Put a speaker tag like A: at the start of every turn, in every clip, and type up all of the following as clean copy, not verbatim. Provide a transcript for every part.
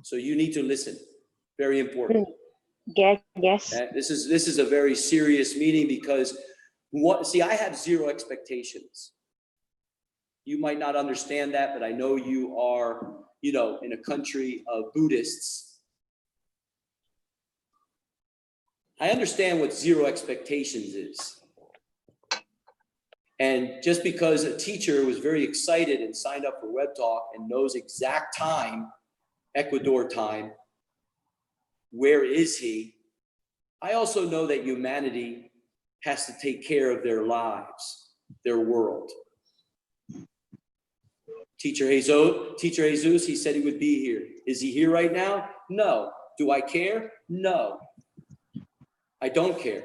A: So you need to listen. Very important.
B: Yes.
A: This is a very serious meeting because see, I have zero expectations. You might not understand that, but I know you are, in a country of Buddhists. I understand what zero expectations is. And just because a teacher was very excited and signed up for Web Talk and knows exact time, Ecuador time, where is he? I also know that humanity has to take care of their lives, their world. Teacher Jesus, he said he would be here. Is he here right now? No. Do I care? No. I don't care.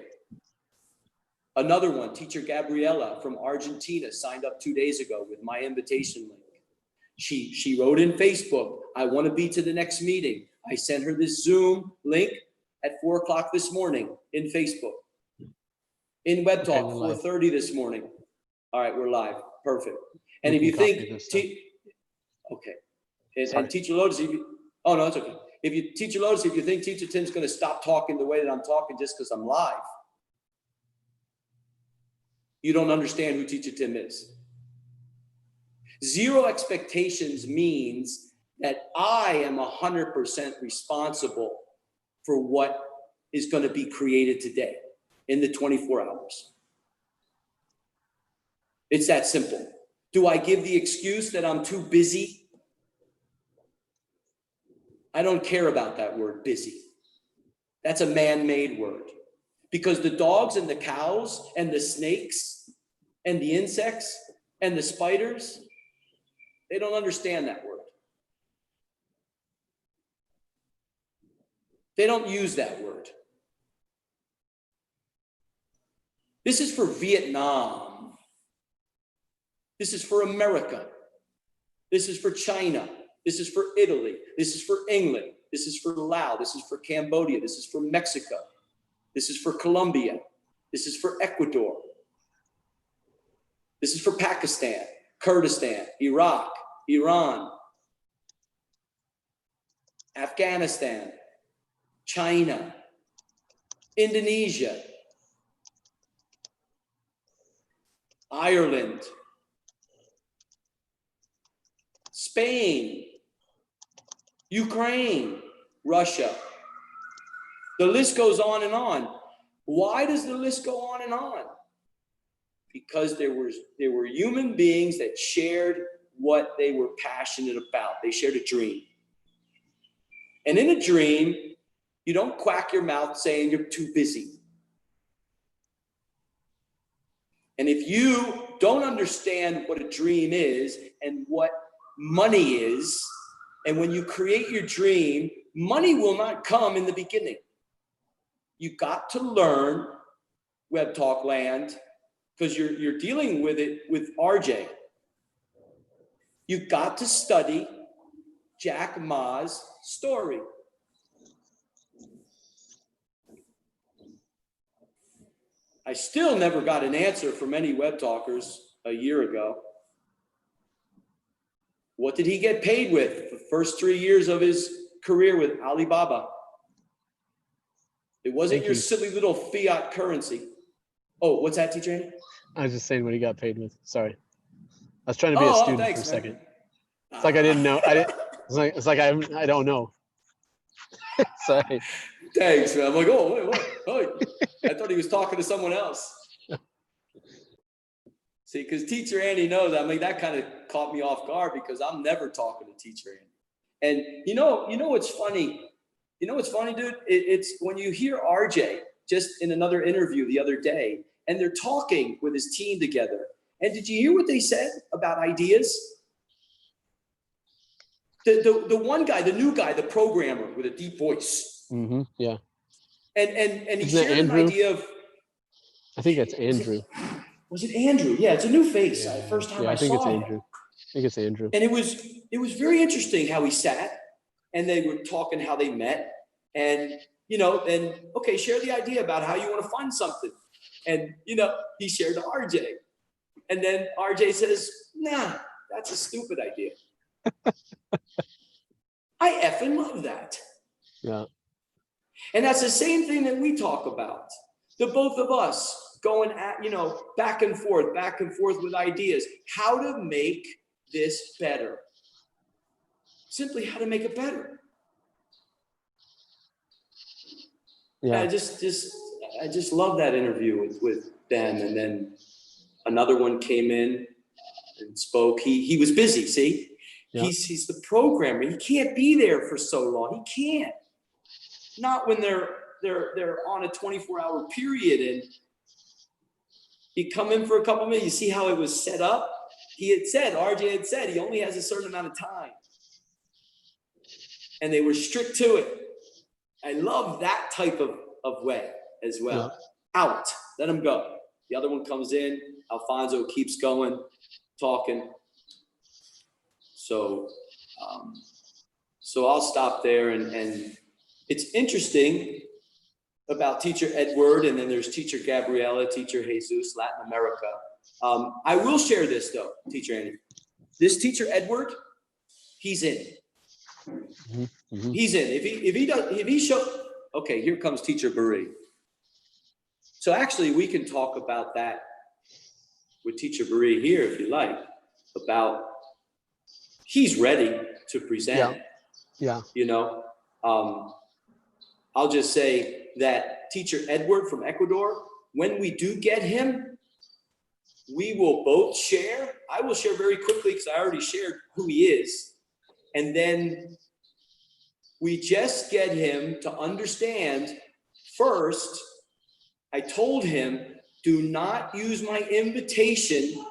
A: Another one, Teacher Gabriela from Argentina signed up 2 days ago with my invitation link. She wrote in Facebook, I want to be to the next meeting. I sent her this Zoom link at 4 o'clock this morning in Facebook. In Web Talk, 4:30 this morning. All right, we're live. Perfect. And if you think, okay. And Teacher Lotus, oh no, it's okay. Teacher Lotus, if you think Teacher Tim's going to stop talking the way that I'm talking just because I'm live, you don't understand who Teacher Tim is. Zero expectations means that I am 100% responsible for what is going to be created today in the 24 hours. It's that simple. Do I give the excuse that I'm too busy? I don't care about that word, busy. That's a man-made word. Because the dogs and the cows and the snakes and the insects and the spiders, they don't understand that word. They don't use that word. This is for Vietnam. This is for America. This is for China. This is for Italy. This is for England. This is for Laos. This is for Cambodia. This is for Mexico. This is for Colombia. This is for Ecuador. This is for Pakistan, Kurdistan, Iraq, Iran, Afghanistan, China, Indonesia, Ireland, Spain, Ukraine, Russia. The list goes on and on. Why does the list go on and on? Because there were human beings that shared what they were passionate about. They shared a dream. And in a dream, you don't quack your mouth saying you're too busy. And if you don't understand what a dream is and what money is, and when you create your dream, money will not come in the beginning. You got to learn Web Talk land, because you're dealing with it with RJ. You got to study Jack Ma's story. I still never got an answer from any Web Talkers a year ago. What did he get paid with the first 3 years of his career with Alibaba? It wasn't your silly little fiat currency. Oh, what's that, Teacher Andy?
C: I was just saying what he got paid with. Sorry. I was trying to be a student
A: thanks,
C: for a
A: man.
C: second. It's like I didn't know. It's like I don't know. Sorry.
A: Thanks, man. I'm like, oh, wait, what? Oh, I thought he was talking to someone else. See, because Teacher Andy knows, that kind of caught me off guard because I'm never talking to Teacher Andy. And you know what's funny? You know what's funny, dude? It's when you hear RJ just in another interview the other day, and they're talking with his team together. And did you hear what they said about ideas? The one guy, the new guy, the programmer with a deep voice.
C: Mm-hmm. Yeah.
A: And he shared an idea of.
C: I think it's Andrew.
A: Was it Andrew? Yeah, it's a new face.
C: Yeah.
A: First time
C: I think
A: saw
C: it's
A: him.
C: Andrew. I think it's Andrew.
A: And it was very interesting how he sat, and they were talking how they met, and okay, share the idea about how you want to fund something, and he shared to RJ, and then RJ says, "Nah, that's a stupid idea." I effing love that.
C: Yeah.
A: And that's the same thing that we talk about. The both of us going at, back and forth with ideas. How to make this better. Simply how to make it better.
C: Yeah.
A: I just love that interview with them. And then another one came in and spoke. He was busy, see?
C: Yeah.
A: He's the programmer. He can't be there for so long. He can't. Not when they're on a 24-hour period, and he come in for a couple minutes. You see how it was set up? RJ had said he only has a certain amount of time. And they were strict to it. I love that type of way as well. Yeah. Out, let him go. The other one comes in, Alfonso keeps going, talking. So I'll stop there, and it's interesting about Teacher Edward, and then there's Teacher Gabriela, Teacher Jesus, Latin America. I will share this though, Teacher Andy. This Teacher Edward, he's in. Mm-hmm. Mm-hmm. He's in. If he show, okay, here comes Teacher Bari. So actually, we can talk about that with Teacher Bari here, if you like, about he's ready to present.
C: Yeah.
A: I'll just say that Teacher Edward from Ecuador, when we do get him, we will both share. I will share very quickly because I already shared who he is. And then we just get him to understand first, I told him, do not use my invitation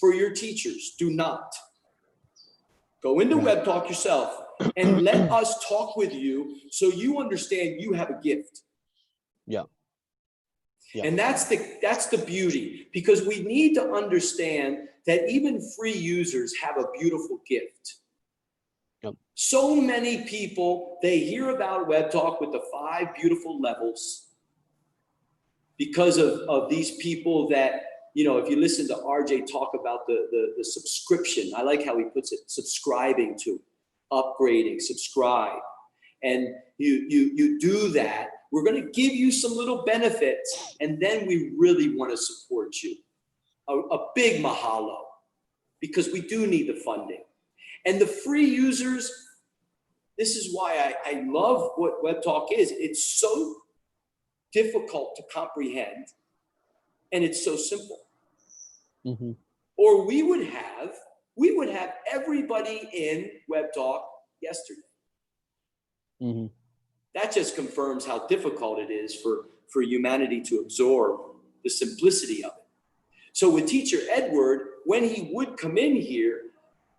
A: for your teachers. Do not. Go into Web Talk yourself and let us talk with you so you understand you have a gift. Yeah. And that's the beauty, because we need to understand that even free users have a beautiful gift. Yep. So many people, they hear about Web Talk with the 5 beautiful levels because of these people that, if you listen to RJ talk about the subscription, I like how he puts it, subscribing to, upgrading, subscribe. And you do that. We're going to give you some little benefits, and then we really want to support you. A big mahalo, because we do need the funding. And the free users, this is why I love what Web Talk is. It's so difficult to comprehend, and it's so simple. Mm-hmm. Or we would have everybody in Web Talk yesterday. Mm-hmm. That just confirms how difficult it is for humanity to absorb the simplicity of it. So with Teacher Edward, when he would come in here,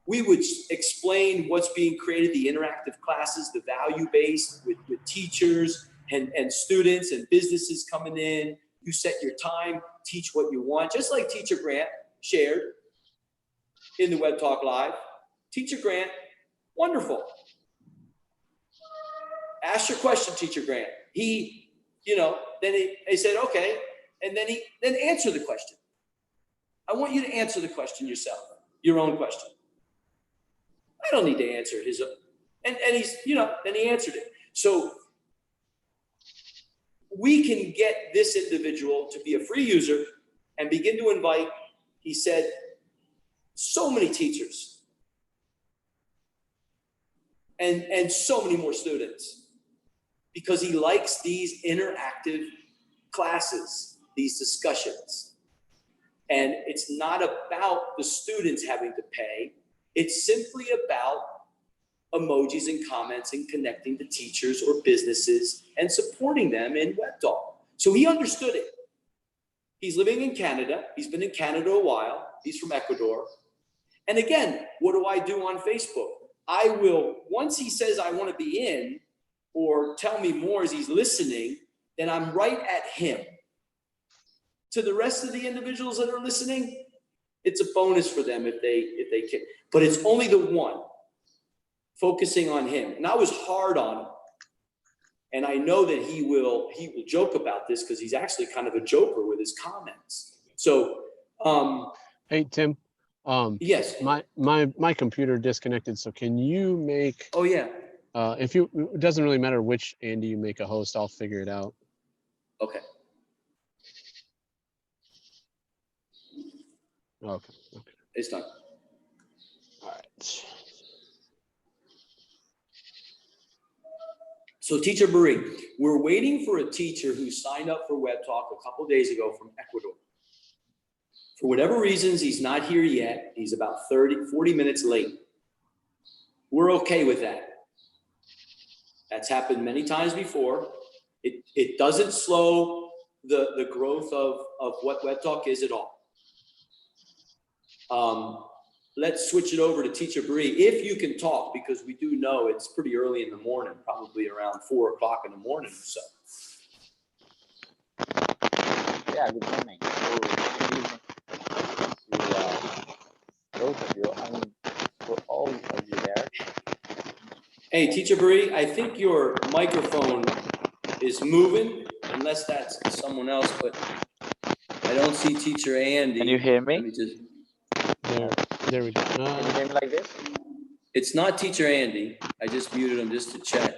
A: we would explain what's being created, the interactive classes, the value-based with teachers and students and businesses coming in. You set your time, teach what you want, just like Teacher Grant shared in the Web Talk Live. Teacher Grant, wonderful. Ask your question, Teacher Grant. He, they said, okay, and then answer the question. I want you to answer the question yourself, your own question. I don't need to answer his own. And he's, then he answered it. So we can get this individual to be a free user and begin to invite, he said, so many teachers and so many more students, because he likes these interactive classes, these discussions. And it's not about the students having to pay. It's simply about emojis and comments and connecting to teachers or businesses and supporting them in Web Talk. So he understood it. He's living in Canada. He's been in Canada a while. He's from Ecuador. And again, what do I do on Facebook? I will, once he says I want to be in or tell me more as he's listening, then I'm right at him. To the rest of the individuals that are listening, it's a bonus for them if they can. But it's only the one focusing on him. And I was hard on him. And I know that he will joke about this because he's actually kind of a joker with his comments. So,
C: hey, Tim.
A: Yes.
C: My computer disconnected. So can you make?
A: Oh yeah.
C: It doesn't really matter which Andy you make a host, I'll figure it out.
A: Okay.
C: Okay.
A: It's done.
C: All right.
A: So Teacher Buri, we're waiting for a teacher who signed up for Web Talk a couple days ago from Ecuador. For whatever reasons, he's not here yet. He's about 40 minutes late. We're okay with that. That's happened many times before. It doesn't slow the growth of what Web Talk is at all. Let's switch it over to Teacher Buri, if you can talk, because we do know it's pretty early in the morning, probably around 4 o'clock in the morning or so.
B: Yeah, good morning. Good evening to both of you. I mean, for all of you there.
A: Hey, Teacher Buri, I think your microphone is moving, unless that's someone else, but I don't see Teacher Andy.
B: Can you hear me?
A: Let me just...
C: There we go.
B: Can you hear me like this?
A: It's not Teacher Andy. I just muted him just to check.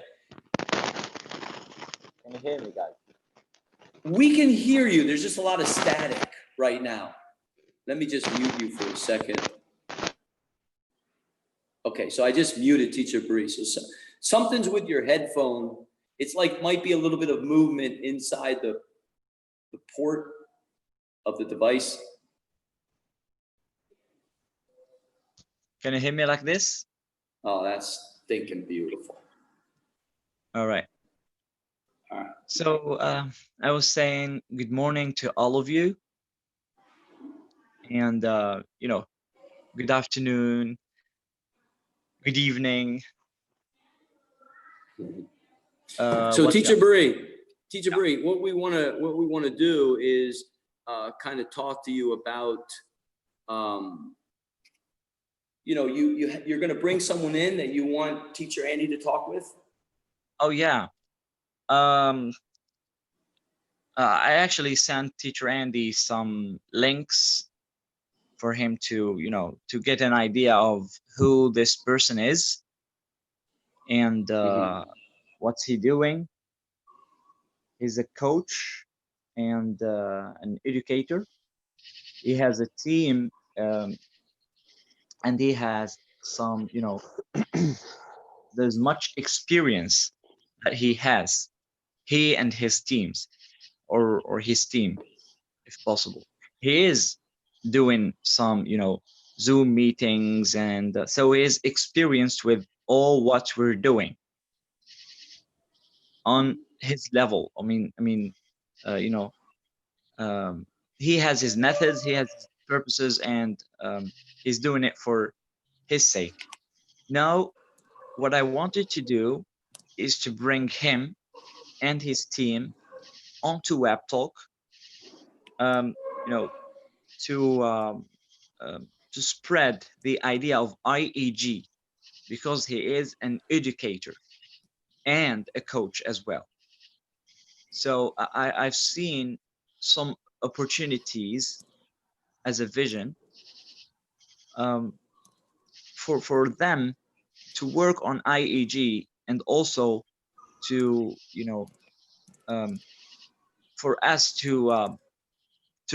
B: Can you hear me, guys?
A: We can hear you. There's just a lot of static right now. Let me just mute you for a second. Okay, so I just muted Teacher Buri. So something's with your headphone. It's like might be a little bit of movement inside the port of the device.
D: Can you hear me like this?
A: Oh, that's stinking beautiful.
D: All right.
A: All right.
D: So I was saying good morning to all of you, and you know, good afternoon, good evening.
A: So Teacher Buri, what we want to do is kind of talk to you about, you know, you're going to bring someone in that you want Teacher Andy to talk with.
D: Oh yeah. I actually sent Teacher Andy some links for him to, you know, to get an idea of who this person is and what's he doing. He's a coach and an educator. He has a team, and he has some, you know, there's much experience that he has, he and his teams, or his team, if possible. He is doing some, you know, Zoom meetings, and so he is experienced with all what we're doing on his level. I mean, you know, he has his methods, he has his purposes, and he's doing it for his sake. Now, what I wanted to do is to bring him and his team onto Web Talk, you know, to spread the idea of IEG, because he is an educator and a coach as well. So I've seen some opportunities as a vision for them to work on IEG, and also to, you know, for us to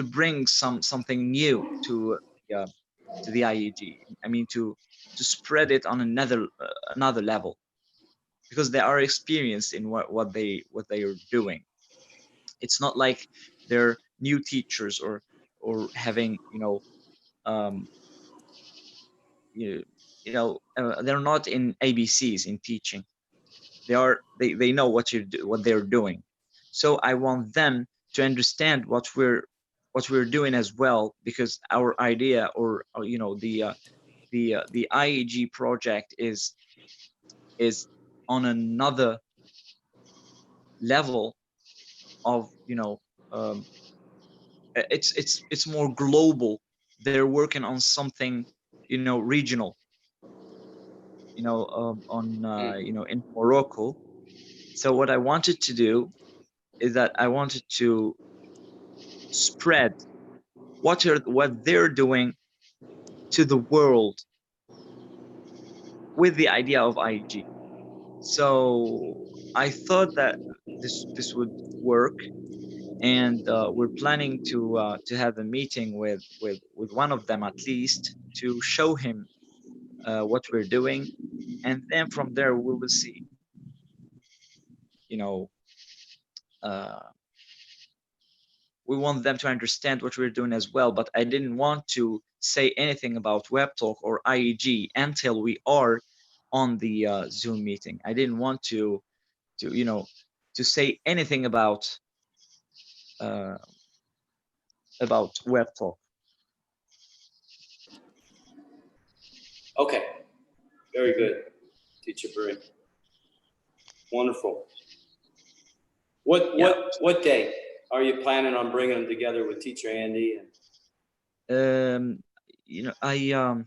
D: bring something new to the IEG. I mean, to spread it on another level, because they are experienced in what they are doing. It's not like they're new teachers or having, you know, they're not in ABCs in teaching. They know what they're doing. So I want them to understand what we're doing as well, because our idea, or you know, the IEG project is on another level of, you know, it's more global. They're working on something, you know, regional, you know, you know, in Morocco. So what I wanted to do is that I wanted to spread what they're doing to the world with the idea of IEG. So I thought that this would work, and we're planning to have a meeting with one of them at least to show him what we're doing, and then from there we will see. You know, uh, we want them to understand what we're doing as well. But I didn't want to say anything about WebTalk or IEG until we are on the Zoom meeting. I didn't want to to say anything uh, about WebTalk.
A: Okay, very good, Teacher Bree. Wonderful. What day are you planning on bringing them together with Teacher Andy?
D: Um, I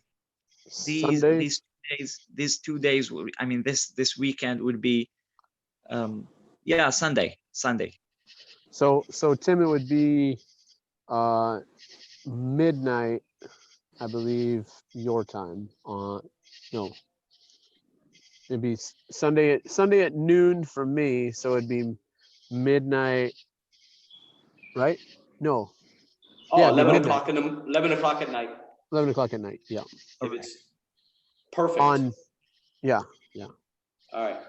C: Sunday.
D: these 2 days. I mean, this weekend would be yeah, Sunday.
C: So Tim, it would be midnight, I believe, your time. No, it'd be Sunday at noon for me. So it'd be midnight, right? No,
A: Oh,
C: yeah, it'd be
A: 11
C: midnight.
A: o'clock 11 o'clock at night.
C: 11 o'clock at night. Yeah.
A: If it's perfect.
C: Yeah.
A: All right.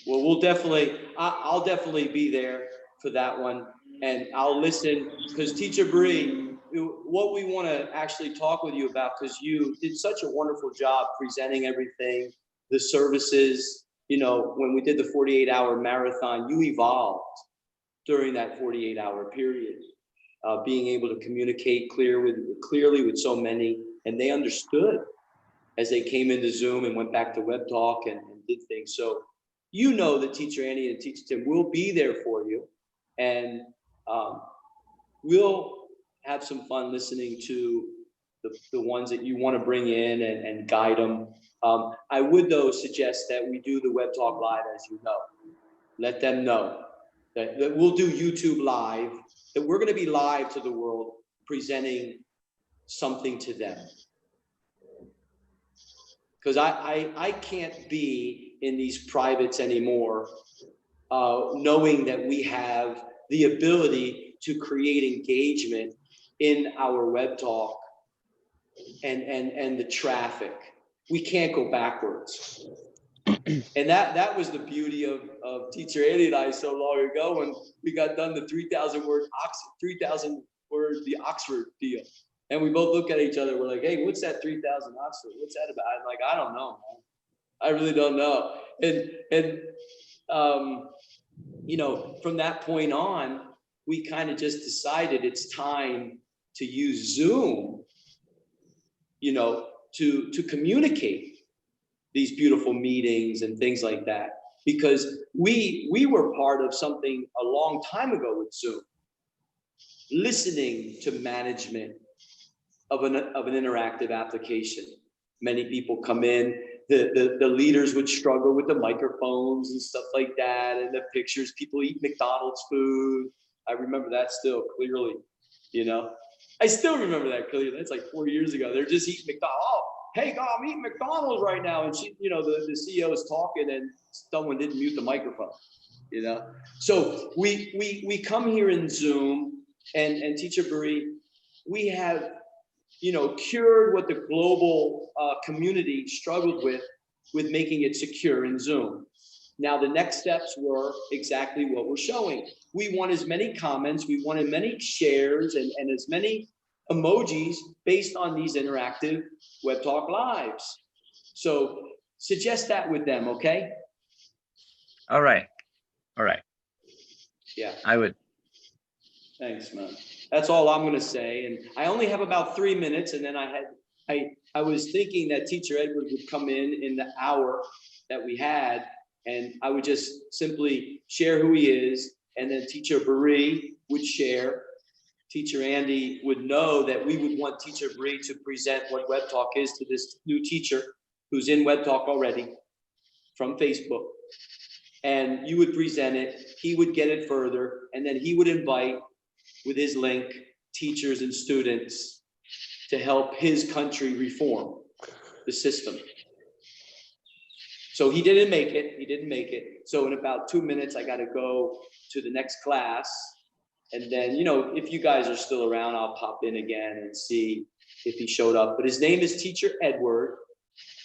A: Well, we'll definitely, I'll definitely be there for that one, and I'll listen, because Teacher Bree, what we want to actually talk with you about, because you did such a wonderful job presenting everything, the services. When we did the 48-hour marathon, you evolved during that 48-hour period, being able to communicate clearly with so many, and they understood as they came into Zoom and went back to WebTalk and did things. So that Teacher Andy and Teacher Tim will be there for you, and we'll have some fun listening to the ones that you want to bring in and guide them. I would, though, suggest that we do the WebTalk Live, as you know. Let them know that we'll do YouTube Live, that we're going to be live to the world, presenting something to them. Because I can't be in these privates anymore, knowing that we have the ability to create engagement in our web talk and the traffic. We can't go backwards. And that was the beauty of Teacher Andy and I so long ago, when we got done the 3,000 word the Oxford deal. And we both look at each other. We're like, hey, what's that 3,000 Oxford? What's that about? I'm like, I don't know, man. I really don't know. And from that point on, we kind of just decided it's time to use Zoom, to communicate these beautiful meetings and things like that. Because we were part of something a long time ago with Zoom, listening to management of an interactive application. Many people come in, the leaders would struggle with the microphones and stuff like that, and the pictures. People eat McDonald's food. I remember that still clearly. I still remember that clearly. That's like 4 years ago. They're just eating McDonald's. Oh, hey, God, I'm eating McDonald's right now, and the CEO is talking, and someone didn't mute the microphone. So we come here in Zoom, and Teacher Bree, we have cured what the global community struggled with making it secure in Zoom. Now, the next steps were exactly what we're showing. We want as many comments, we want as many shares, and as many emojis based on these interactive Web Talk Lives. So suggest that with them, okay?
D: All right.
A: Yeah.
D: I would.
A: Thanks, man. That's all I'm going to say. And I only have about 3 minutes. And then I was thinking that Teacher Edwards would come in the hour that we had, and I would just simply share who he is. And then Teacher Bree would share. Teacher Andy would know that we would want Teacher Bree to present what Web Talk is to this new teacher who's in Web Talk already from Facebook. And you would present it. He would get it further. And then he would invite, with his link, teachers and students to help his country reform the system. So he didn't make it. He didn't make it. So in about 2 minutes, I got to go to the next class. And then, you know, if you guys are still around, I'll pop in again and see if he showed up. But his name is Teacher Edward,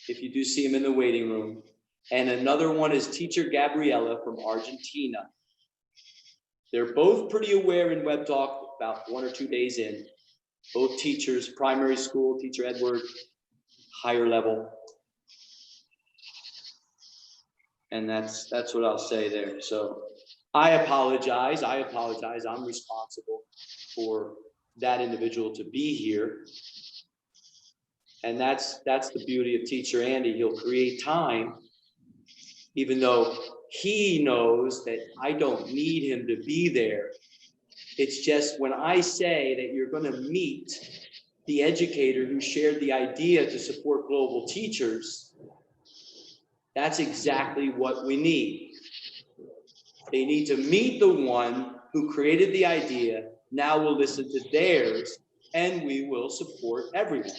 A: if you do see him in the waiting room. And another one is Teacher Gabriella from Argentina. They're both pretty aware in Web Talk, about 1 or 2 days in. Both teachers, primary school, Teacher Edward, higher level. And that's what I'll say there. So I apologize. I'm responsible for that individual to be here. And that's the beauty of Teacher Andy. He'll create time, even though he knows that I don't need him to be there. It's just when I say that you're going to meet the educator who shared the idea to support global teachers, that's exactly what we need. They need to meet the one who created the idea. Now we'll listen to theirs and we will support everyone.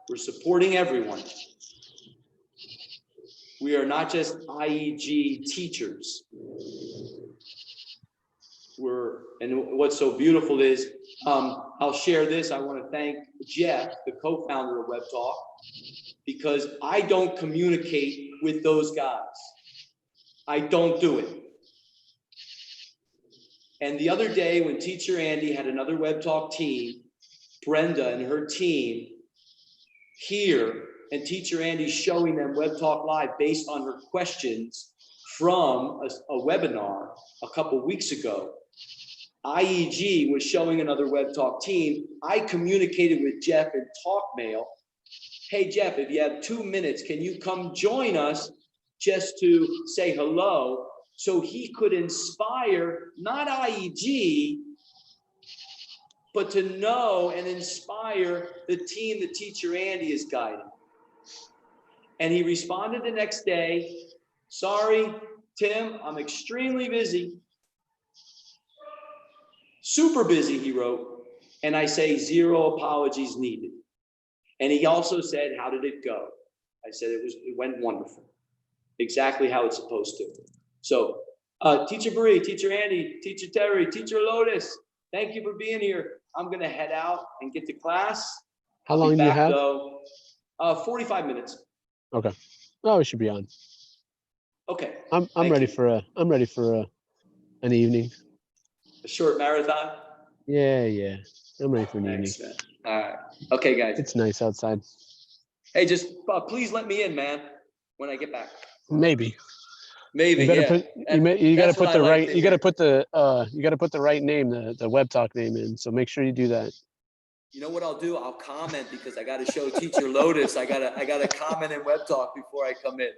A: We're supporting everyone. We are not just IEG teachers. And what's so beautiful is, I'll share this. I want to thank Jeff, the co-founder of Web Talk, because I don't communicate with those guys. I don't do it. And the other day when Teacher Andy had another Web Talk team, Brenda and her team here, and Teacher Andy showing them Web Talk Live based on her questions from a webinar a couple weeks ago. IEG was showing another Web Talk team. I communicated with Jeff in TalkMail. Hey, Jeff, if you have 2 minutes, can you come join us just to say hello, so he could inspire not IEG, but to know and inspire the team that Teacher Andy is guiding. And he responded the next day, sorry, Tim, I'm extremely busy. Super busy, he wrote. And I say, 0 apologies needed. And he also said, how did it go? I said, it went wonderful. Exactly how it's supposed to. So Teacher Bree, Teacher Andy, Teacher Terry, Teacher Lotus, thank you for being here. I'm gonna head out and get to class.
C: How long do you have?
A: Though, 45 minutes.
C: Okay. Oh, we should be on.
A: Okay.
C: I'm
A: Thank
C: ready
A: you.
C: for an evening.
A: A short marathon.
C: Yeah. I'm ready for an evening.
A: Thanks, man. All right. Okay, guys.
C: It's nice outside.
A: Hey, just please let me in, man, when I get back.
C: Maybe.
A: Maybe.
C: You better
A: Yeah.
C: put you gotta
A: That's
C: put
A: what
C: the
A: I like
C: right
A: to
C: you gotta
A: hear.
C: put the right name, the Web Talk name in. So make sure you do that.
A: You know what I'll do? I'll comment because I got to show Teacher Lotus. I gotta comment in Web Talk before I come in.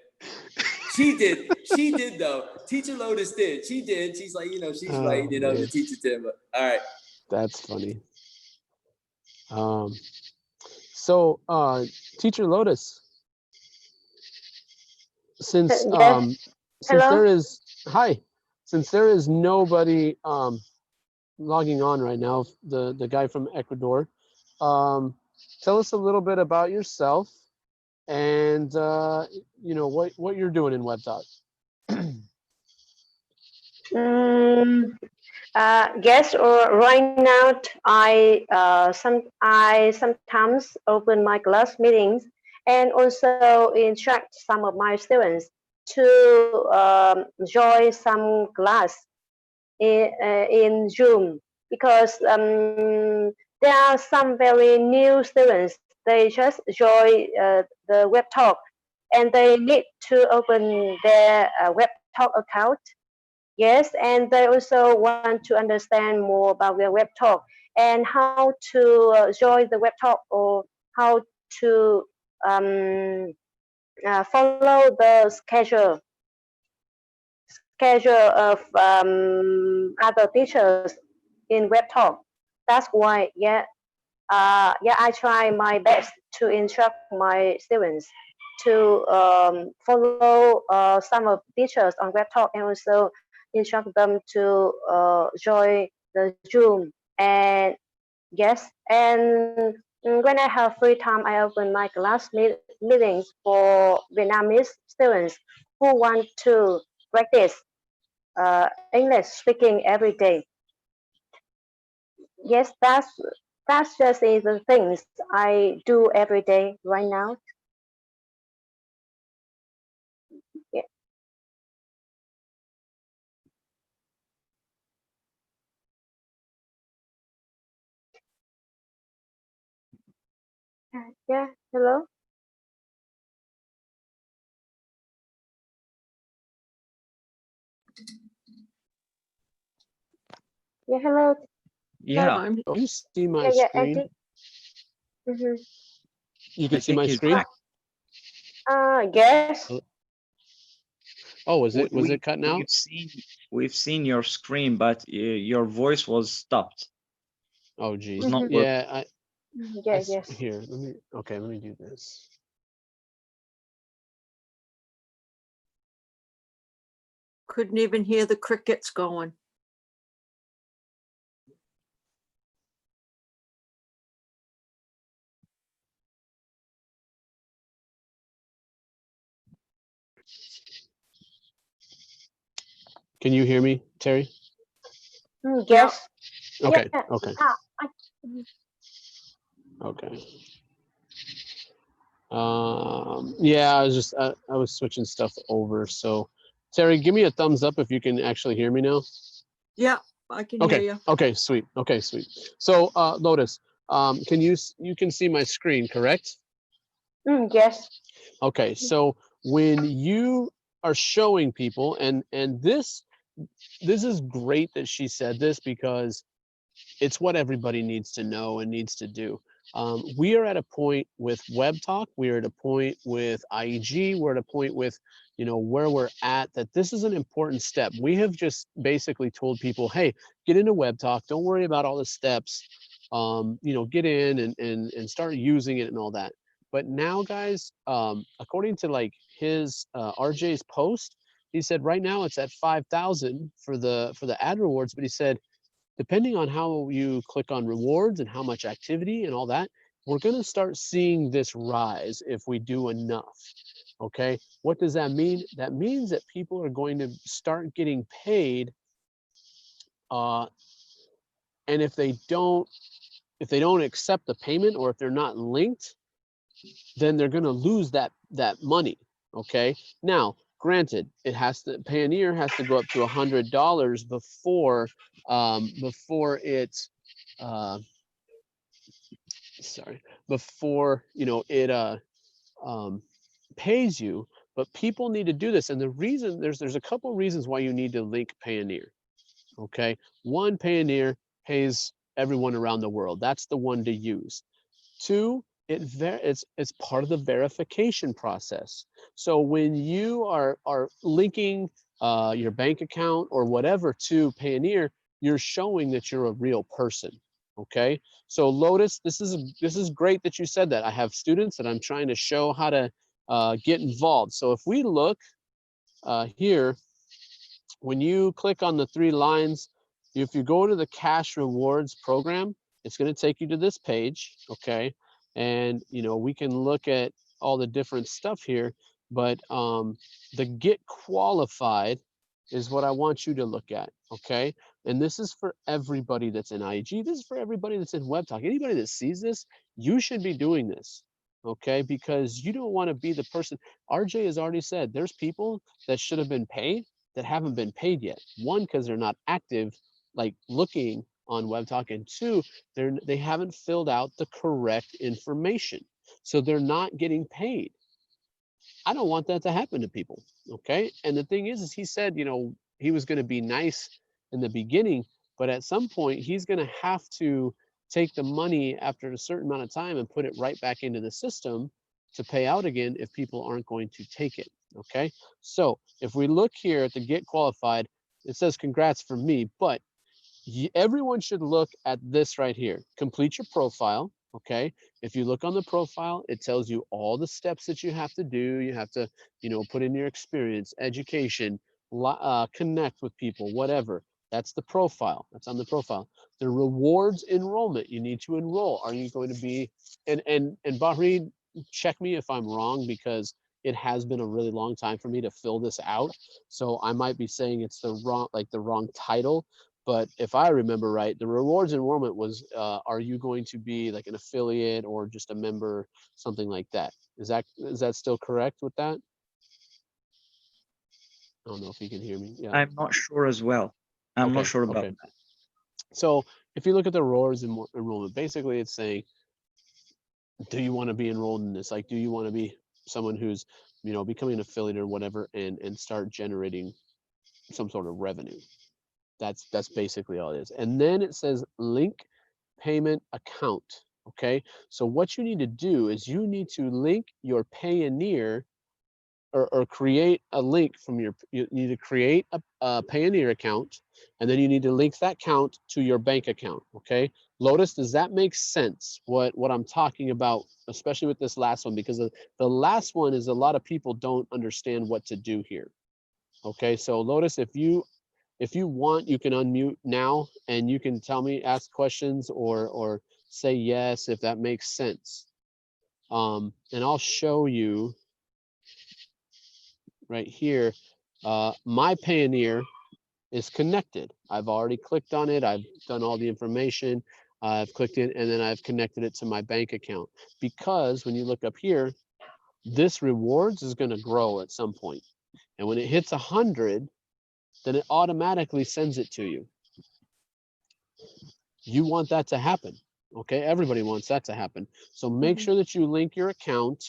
A: She did though. Teacher Lotus did. She did. She's like, she's
C: Oh,
A: right. The
C: man.
A: teacher Tim. But all right.
C: That's funny. So Teacher Lotus, since
E: Yes. Hello?
C: since there is nobody logging on right now, the guy from Ecuador, tell us a little bit about yourself and what you're doing in Web Talk.
E: Yes, or right now I sometimes open my class meetings and also instruct some of my students to join some class in Zoom, because there are some very new students. They just join the Web Talk and they need to open their Web Talk account. Yes, and they also want to understand more about their Web Talk and how to join the Web Talk, or how to follow the schedule of other teachers in Web Talk. That's why, I try my best to instruct my students to follow some of teachers on Web Talk, and also instruct them to join the Zoom. And yes, and when I have free time, I open my class meetings for Vietnamese students who want to practice English speaking every day. Yes, that's just is the things I do every day right now. Yeah, yeah. Hello. Yeah, hello.
D: Yeah,
F: I'm
C: Can you see my
E: Yeah, yeah,
C: screen?
E: Andy. Mm-hmm.
C: You
D: I
C: can see
D: think
C: my
D: he's
C: screen?
D: back.
E: Yes.
C: Oh, was
D: We,
C: it
D: we
C: cutting out?
D: we've seen your screen, but your voice was stopped.
C: Oh,
D: It
C: geez.
D: was not
E: Mm-hmm.
D: working.
C: Yeah,
E: Yeah, yes.
C: here, let me do this.
F: couldn't even hear the crickets going.
C: Can you hear me, Terry?
F: Yeah.
E: Yes.
C: Okay,
E: Yeah.
C: okay,
E: I,
C: okay. Yeah, I was switching stuff over. So, Terry, give me a thumbs up if you can actually hear me now.
F: Yeah, I can hear
C: Okay,
F: you.
C: okay, sweet. Okay, sweet. So, Lotus, you can see my screen, correct?
E: yes.
C: Okay, so when you are showing people, and this is great that she said this because it's what everybody needs to know and needs to do. We are at a point with Web Talk. We are at a point with IEG. We're at a point with, where we're at, that this is an important step. We have just basically told people, hey, get into Web Talk. Don't worry about all the steps. Get in and start using it and all that. But now, guys, according to like his RJ's post, he said right now it's at 5,000 for the ad rewards, but he said depending on how you click on rewards and how much activity and all that, we're going to start seeing this rise if we do enough. Okay, what does that mean? That means that people are going to start getting paid, and if they don't accept the payment, or if they're not linked, then they're going to lose that money. Okay, now granted, Payoneer has to go up to $100 before it before it pays you. But people need to do this, and the reason there's a couple reasons why you need to link Payoneer. Okay, one, Payoneer pays everyone around the world. That's the one to use. Two, it's part of the verification process. So when you are linking your bank account or whatever to Payoneer, you're showing that you're a real person. Okay, so Lotus, this is great that you said that. I have students that I'm trying to show how to get involved. So if we look here, when you click on the three lines, if you go to the cash rewards program, it's going to take you to this page. Okay, and we can look at all the different stuff here, but the get qualified is what I want you to look at. Okay, and this is for everybody that's in IEG. This is for everybody that's in Web Talk. Anybody that sees this, you should be doing this. Okay, because you don't want to be the person. RJ has already said there's people that should have been paid that haven't been paid yet. One, because they're not active, like looking on Web Talk, and two, they haven't filled out the correct information, so they're not getting paid. I don't want that to happen to people. Okay, and the thing is he said, he was going to be nice in the beginning, but at some point he's going to have to take the money after a certain amount of time and put it right back into the system to pay out again if people aren't going to take it. Okay, so if we look here at the get qualified, it says congrats for me, but everyone should look at this right here. Complete your profile. Okay, if you look on the profile, it tells you all the steps that you have to do. You have to, put in your experience, education, connect with people, whatever. That's the profile. That's on the profile. The rewards enrollment. You need to enroll. Are you going to be? And Bahrain, check me if I'm wrong, because it has been a really long time for me to fill this out. So I might be saying it's the wrong title. But if I remember right, the rewards enrollment was, are you going to be like an affiliate or just a member, something like that? Is that still correct with that? I don't know if you can hear me. Yeah.
D: I'm not sure as well. I'm not
C: Okay,
D: sure about
C: okay.
D: that.
C: So if you look at the rewards enrollment, basically it's saying, do you want to be enrolled in this? Like, do you want to be someone who's, becoming an affiliate or whatever, and start generating some sort of revenue? That's basically all it is. And then it says link payment account. Okay. So what you need to do is you need to link your Payoneer, or create a link from you need to create a Payoneer account, and then you need to link that account to your bank account. Okay. Lotus, does that make sense? What I'm talking about, especially with this last one, because the last one is a lot of people don't understand what to do here. Okay. So Lotus, if you want, you can unmute now and you can tell me, ask questions, or say yes if that makes sense. And I'll show you right here. My Payoneer is connected. I've already clicked on it. I've done all the information. I've clicked it, and then I've connected it to my bank account, because when you look up here, this rewards is going to grow at some point. And when it hits 100, then it automatically sends it to you. You want that to happen. Okay, everybody wants that to happen. So make sure that you link your account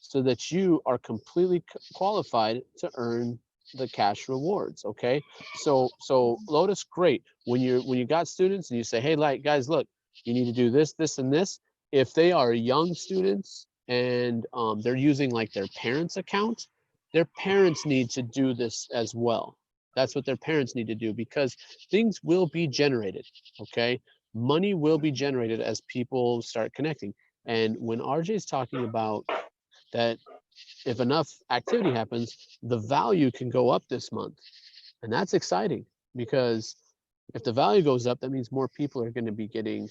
C: so that you are completely qualified to earn the cash rewards. Okay, so Lotus, great. When you got students and you say, hey, like, guys, look, you need to do this, this, and this. If they are young students and they're using like their parents' account, their parents need to do this as well. That's what their parents need to do, because things will be generated. Okay, money will be generated as people start connecting. And when RJ is talking about that, if enough activity happens, the value can go up this month. And that's exciting, because if the value goes up, that means more people are going to be getting,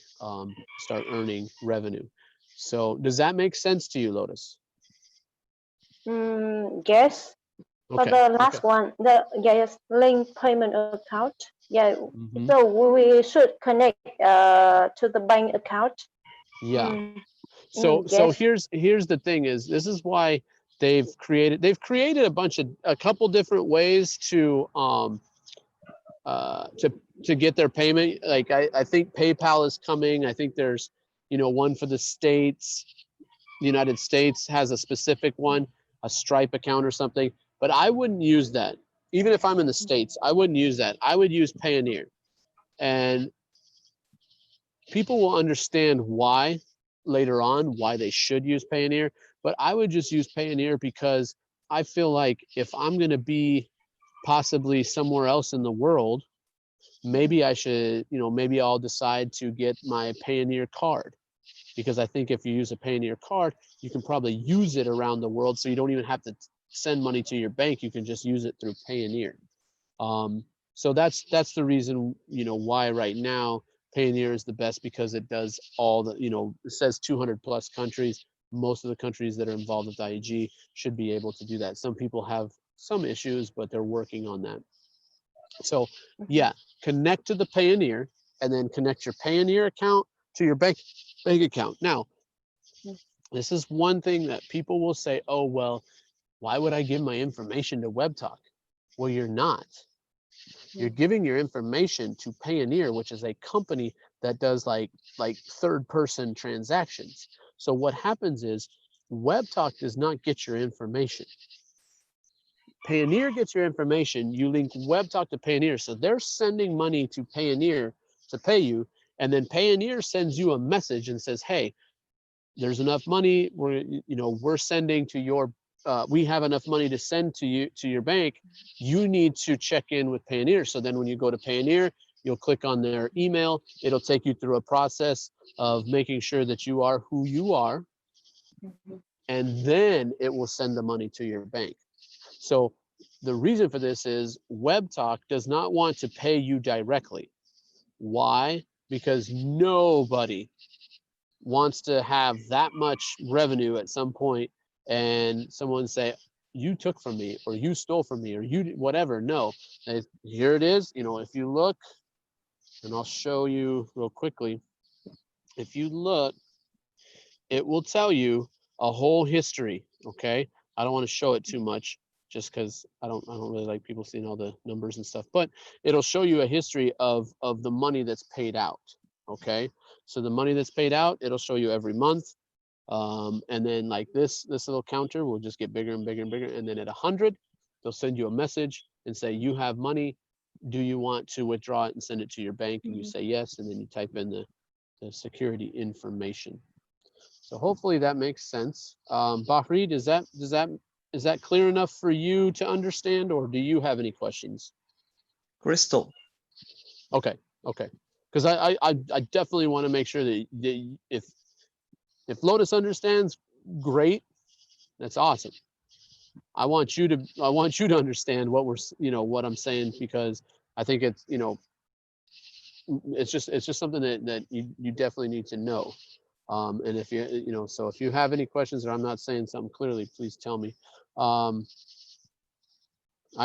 C: start earning revenue. So does that make sense to you, Lotus?
E: Yes. For
C: Okay.
E: the last one, yes, link payment account. Yeah.
C: Mhm.
E: So we should connect to the bank account.
C: Yeah.
E: Mm,
C: So
E: yes.
C: here's the thing is, this is why they've created a couple different ways to get their payment. Like I think PayPal is coming. I think there's one for the States. The United States has a specific one, a Stripe account or something. But I wouldn't use that. Even if I'm in the States, I wouldn't use that. I would use Payoneer. And people will understand why later on, why they should use Payoneer. But I would just use Payoneer because I feel like if I'm going to be possibly somewhere else in the world, maybe I should, maybe I'll decide to get my Payoneer card, because I think if you use a Payoneer card, you can probably use it around the world. So you don't even have to send money to your bank. You can just use it through Payoneer. So that's the reason, why right now Payoneer is the best, because it does all the, it says 200 plus countries. Most of the countries that are involved with IEG should be able to do that. Some people have some issues, but they're working on that. So yeah, connect to the Payoneer, and then connect your Payoneer account to your bank account. Now, this is one thing that people will say, oh, well, why would I give my information to WebTalk? Well, you're not. You're giving your information to Payoneer, which is a company that does like third person transactions. So what happens is WebTalk does not get your information. Payoneer gets your information. You link WebTalk to Payoneer. So they're sending money to Payoneer to pay you. And then Payoneer sends you a message and says, hey, there's enough money. We're sending to your, we have enough money to send to you, to your bank. You need to check in with Payoneer. So then when you go to Payoneer, you'll click on their email. It'll take you through a process of making sure that you are who you are. And then it will send the money to your bank. So the reason for this is WebTalk does not want to pay you directly. Why? Because nobody wants to have that much revenue at some point and someone say, you took from me, or you stole from me, or you whatever. No, here it is. You know, if you look, and I'll show you real quickly. If you look, it will tell you a whole history. Okay, I don't want to show it too much, just because I don't really like people seeing all the numbers and stuff. But it'll show you a history of the money that's paid out. Okay, so the money that's paid out, it'll show you every month. And then like this little counter will just get bigger and bigger and bigger. And then at 100, they'll send you a message and say, you have money. Do you want to withdraw it and send it to your bank? And you say yes, and then you type in the security information. So hopefully that makes sense. Bahri, is that clear enough for you to understand, or do you have any questions?
D: Crystal.
C: Okay, because I definitely want to make sure that if Lotus understands, great, that's awesome. I want you to understand what what I'm saying, because I think it's it's just something that you definitely need to know. And if so if you have any questions, or I'm not saying something clearly, please tell me. I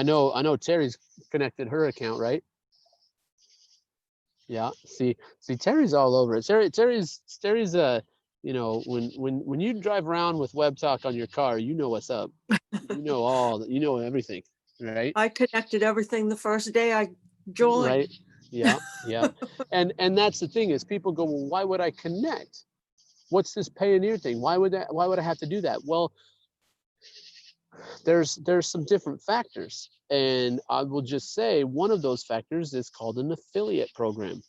C: know Terry's connected her account, right? Yeah. See, Terry's all over it. Terry's when you drive around with Web Talk on your car, you know what's up. You know everything, right?
F: I connected everything the first day I joined.
C: Right. Yeah. And that's the thing, is people go, well, why would I connect? What's this Payoneer thing? Why would I have to do that? Well, there's some different factors, and I will just say one of those factors is called an affiliate program.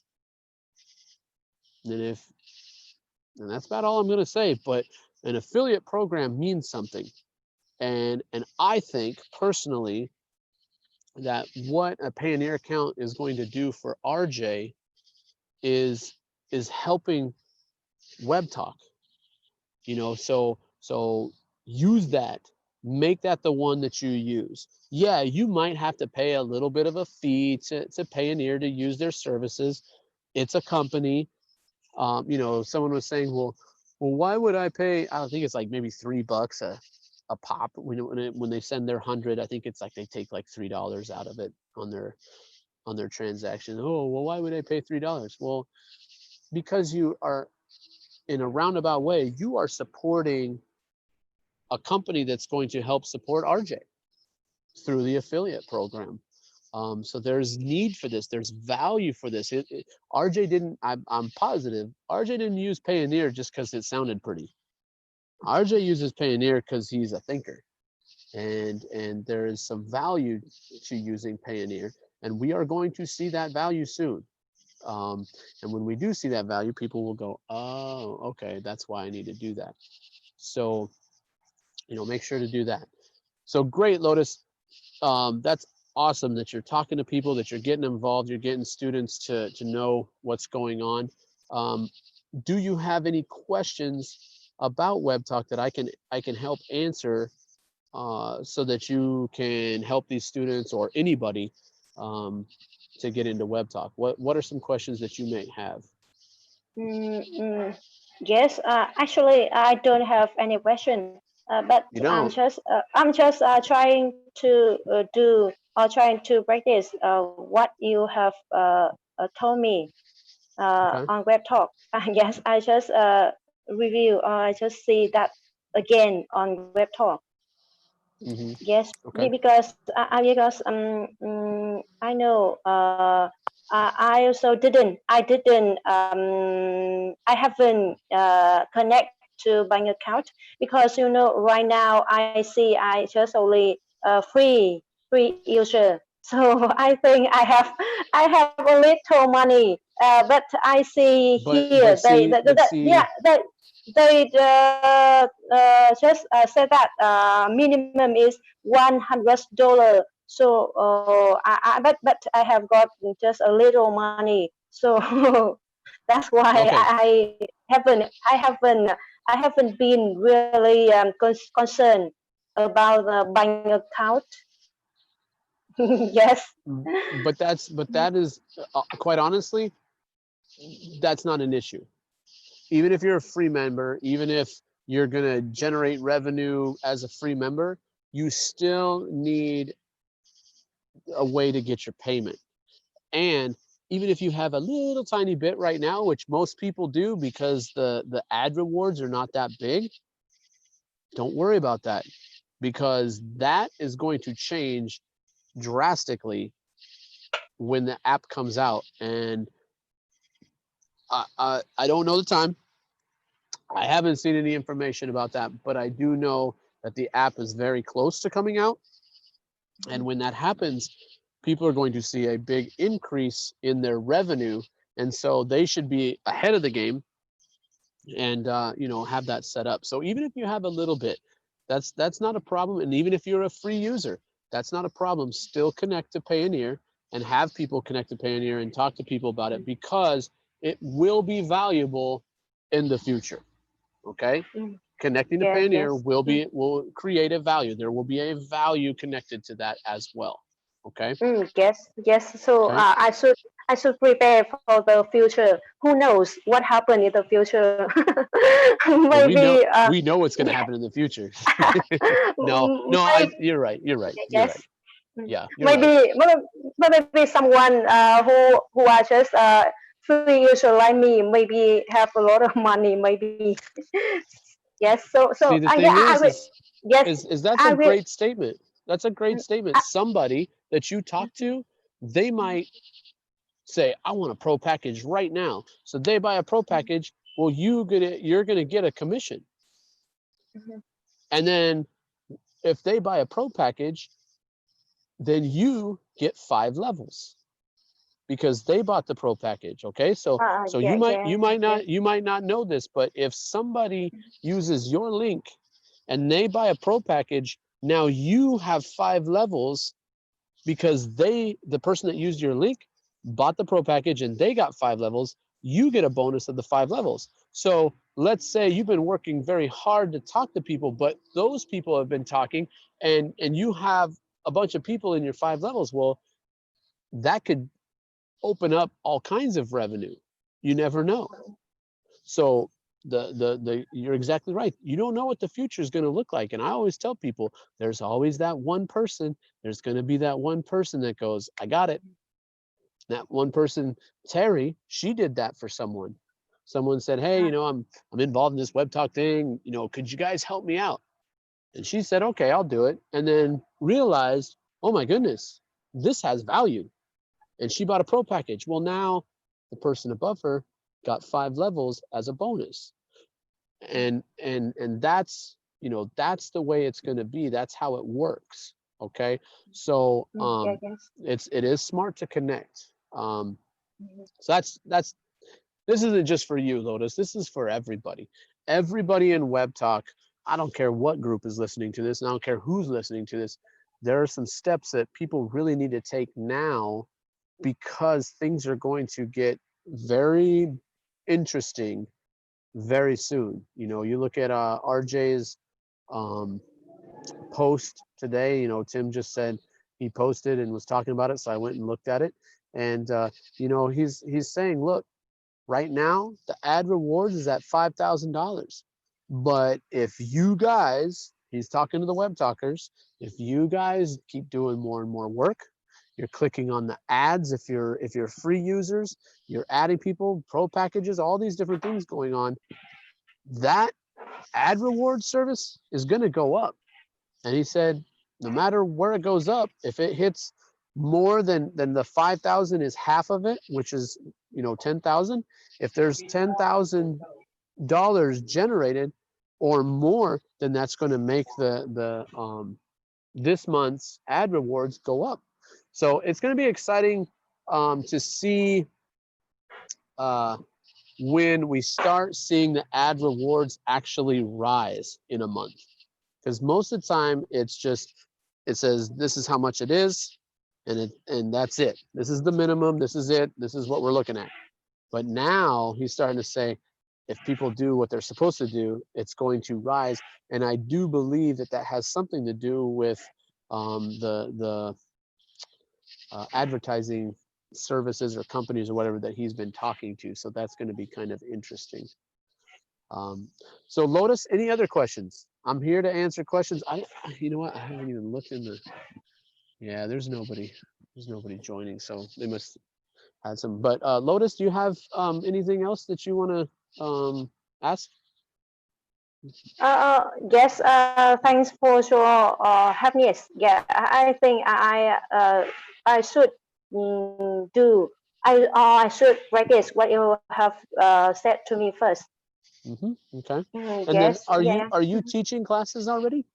C: And that's about all I'm going to say, but an affiliate program means something. And I think personally that what a Payoneer account is going to do for RJ is helping Web Talk. So use that. Make that the one that you use. Yeah, you might have to pay a little bit of a fee to Payoneer to use their services. It's a company. Someone was saying, well, why would I pay? I think it's like maybe $3 a pop when they send their 100. I think it's like they take like $3 out of it on their transaction. Oh, well, why would I pay $3? Well, because you are, in a roundabout way, you are supporting a company that's going to help support RJ through the affiliate program. So there's need for this. There's value for this. RJ didn't. I'm positive RJ didn't use Payoneer just because it sounded pretty. RJ uses Payoneer because he's a thinker, and there is some value to using Payoneer, and we are going to see that value soon. And when we do see that value, people will go, oh, okay, that's why I need to do that. So, make sure to do that. So great, Lotus. That's awesome that you're talking to people, that you're getting involved, you're getting students to know what's going on. Do you have any questions about Web Talk that I can help answer, so that you can help these students or anybody to get into Web Talk? What are some questions that you may have?
E: Yes, actually, I don't have any question, but I'm just trying to do or trying to practice what you have told me
C: Okay.
E: on Web Talk. Yes, I just review or I just see that again on Web Talk.
C: Mm-hmm.
E: Yes,
C: Okay.
E: because I know I also didn't I haven't connect to bank account, because right now I see I just only free user, so I think I have a little money, but I see here they just said that minimum is $100. So but I have got just a little money, so that's why
C: Okay.
E: I haven't been really concerned about the bank account. Yes.
C: But that is quite honestly, that's not an issue. Even if you're a free member, even if you're going to generate revenue as a free member, you still need a way to get your payment. And even if you have a little tiny bit right now, which most people do because the ad rewards are not that big, don't worry about that, because that is going to change drastically when the app comes out. And I don't know the time. I haven't seen any information about that, but I do know that the app is very close to coming out. And when that happens, people are going to see a big increase in their revenue. And so they should be ahead of the game and, you know, have that set up. So even if you have a little bit, that's not a problem. And even if you're a free user, that's not a problem. Still connect to Payoneer and have people connect to Payoneer and talk to people about it, because it will be valuable in the future. Okay.
E: Mm.
C: Connecting to
E: Yes,
C: Payoneer
E: yes.
C: will create a value. There will be a value connected to that as well. Okay.
E: Yes, yes. So
C: Okay.
E: I should prepare for the future. Who knows what happened in the future?
C: Well,
E: Maybe
C: we know what's going to
E: yeah,
C: happen in the future. No,
E: maybe,
C: you're right. You're right. You're right.
E: yes. Mm.
C: Yeah, you're right.
E: Maybe someone who are just free user like me, maybe have a lot of money, maybe. Yes.
C: See, the
E: Yeah,
C: thing
E: I will. Yes,
C: is that's a
E: I will.
C: great statement. That's a great statement. Somebody that you talk to, they might say, I want a pro package right now. So they buy a pro package. Well, you're gonna get a commission.
E: Mhm.
C: And then if they buy a pro package, then you get 5 levels because they bought the pro package. Okay. So
E: Yeah,
C: you
E: yes, yes.
C: might not know this, but if somebody uses your link and they buy a pro package, now you have 5 levels because the person that used your link bought the pro package and they got 5 levels. You get a bonus of the 5 levels. So let's say you've been working very hard to talk to people, but those people have been talking, and you have a bunch of people in your 5 levels. Well, that could open up all kinds of revenue. You never know. So you're exactly right. You don't know what the future is going to look like. And I always tell people, there's always that one person. There's going to be that one person that goes, I got it. That one person, Terry, she did that for someone. Someone said, hey, you know, I'm involved in this web talk thing. You know, could you guys help me out? And she said, okay, I'll do it. And then realized, oh my goodness, this has value. And she bought a pro package. Well, now the person above her got 5 levels as a bonus. And that's, you know, that's the way it's going to be. That's how it works. Okay. So
E: Yeah, yes.
C: it is smart to connect.
E: Mhm.
C: So that's this isn't just for you, Lotus. This is for everybody. Everybody in Web Talk. I don't care what group is listening to this, and I don't care who's listening to this. There are some steps that people really need to take now, because things are going to get very interesting very soon. You know, you look at RJ's post today. You know, Tim just said he posted and was talking about it, so I went and looked at it. And you know, he's saying, look, right now the ad rewards is at $5,000, but if you guys, he's talking to the web talkers, if you guys keep doing more and more work, you're clicking on the ads, if you're free users, you're adding people, pro packages, all these different things going on, that ad reward service is going to go up. And he said, no matter where it goes up, if it hits more than the 5,000 is half of it, which is, you know, 10,000. If there's $10,000 generated or more, then that's going to make the this month's ad rewards go up. So it's going to be exciting to see when we start seeing the ad rewards actually rise in a month. Because most of the time it's just, it says this is how much it is, and that's it. This is the minimum, this is it, this is what we're looking at. But now he's starting to say, if people do what they're supposed to do, it's going to rise. And I do believe that that has something to do with the advertising services or companies or whatever that he's been talking to. So that's going to be kind of interesting. So Lotus, any other questions? I'm here to answer questions. You know what? I haven't even looked in the. Yeah, there's nobody. There's nobody joining, so they must had some. But Lotus, do you have anything else that you want to ask?
E: Yes, thanks for your happiness. Yeah, I think I should do. I should practice what you have said to me first.
C: Okay. And then
E: Yes, yeah.
C: are you teaching classes already?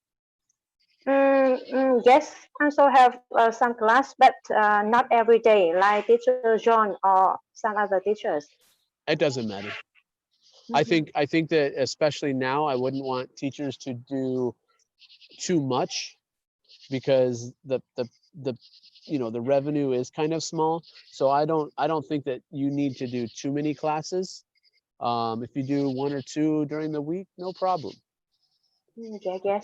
E: Yes, I also have some class, but not every day, like teacher John or some other teachers.
C: It doesn't matter. I think that especially now, I wouldn't want teachers to do too much because the the revenue is kind of small. So I don't think that you need to do too many classes. If you do 1 or 2 during the week, no problem.
E: Yeah, yes.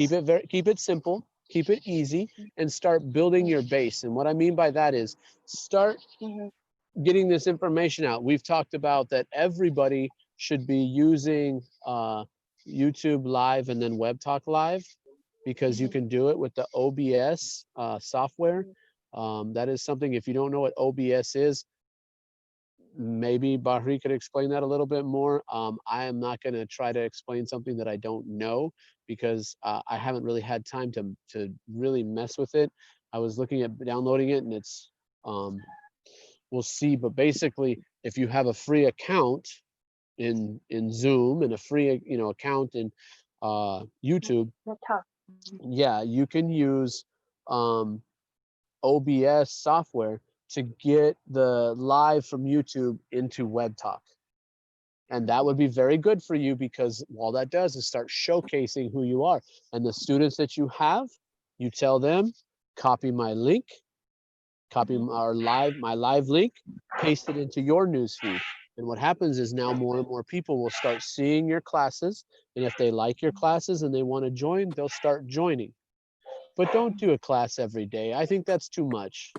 C: Keep it simple, keep it easy, and start building your base. And what I mean by that is start getting this information out. We've talked about that everybody should be using YouTube Live and then Web Talk Live because you can do it with the OBS software. That is something, if you don't know what OBS is, maybe Bahri could explain that a little bit more. I am not going to try to explain something that I don't know because I haven't really had time to really mess with it. I was looking at downloading it and it's, we'll see, but basically if you have a free account in Zoom and a free account in YouTube, yeah, you can use OBS software to get the live from YouTube into Web Talk. And that would be very good for you because all that does is start showcasing who you are. And the students that you have, you tell them, copy my link, copy my live link, paste it into your newsfeed. And what happens is now more and more people will start seeing your classes. And if they like your classes and they want to join, they'll start joining. But don't do a class every day. I think that's too much.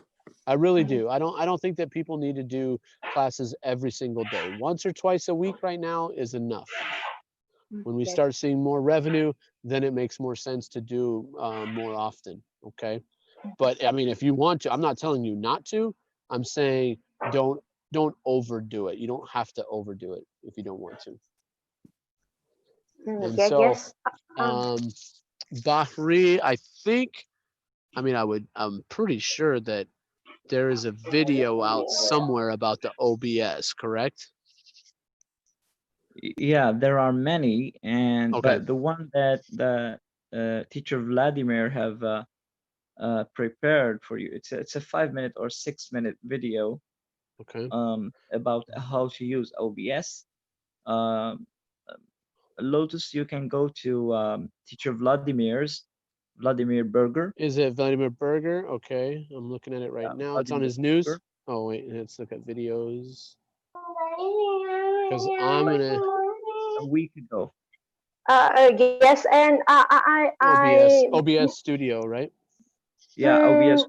C: I really do. I don't think that people need to do classes every single day. Once or twice a week right now is enough. When we start seeing more revenue, then it makes more sense to do more often. Okay. But I mean, if you want to, I'm not telling you not to. I'm saying don't overdo it. You don't have to overdo it if you don't want to. And
E: Yeah,
C: so,
E: yes.
C: Bahri, I'm pretty sure that there is a video out somewhere about the OBS, correct?
D: Yeah, there are many, and
C: Okay.
D: but the one that the teacher Vladimir have prepared for you, it's a 5-minute or 6-minute video
C: Okay.
D: about how to use OBS. Lotus, you can go to teacher Vladimir Berger.
C: Is it Vladimir Berger? Okay, I'm looking at it right now. It's on
D: Vladimir
C: his news.
D: Berger.
C: Oh wait, let's look at videos. Because I'm gonna
D: A week ago.
E: Yes, and
C: OBS Studio, right?
D: Yeah, OBS.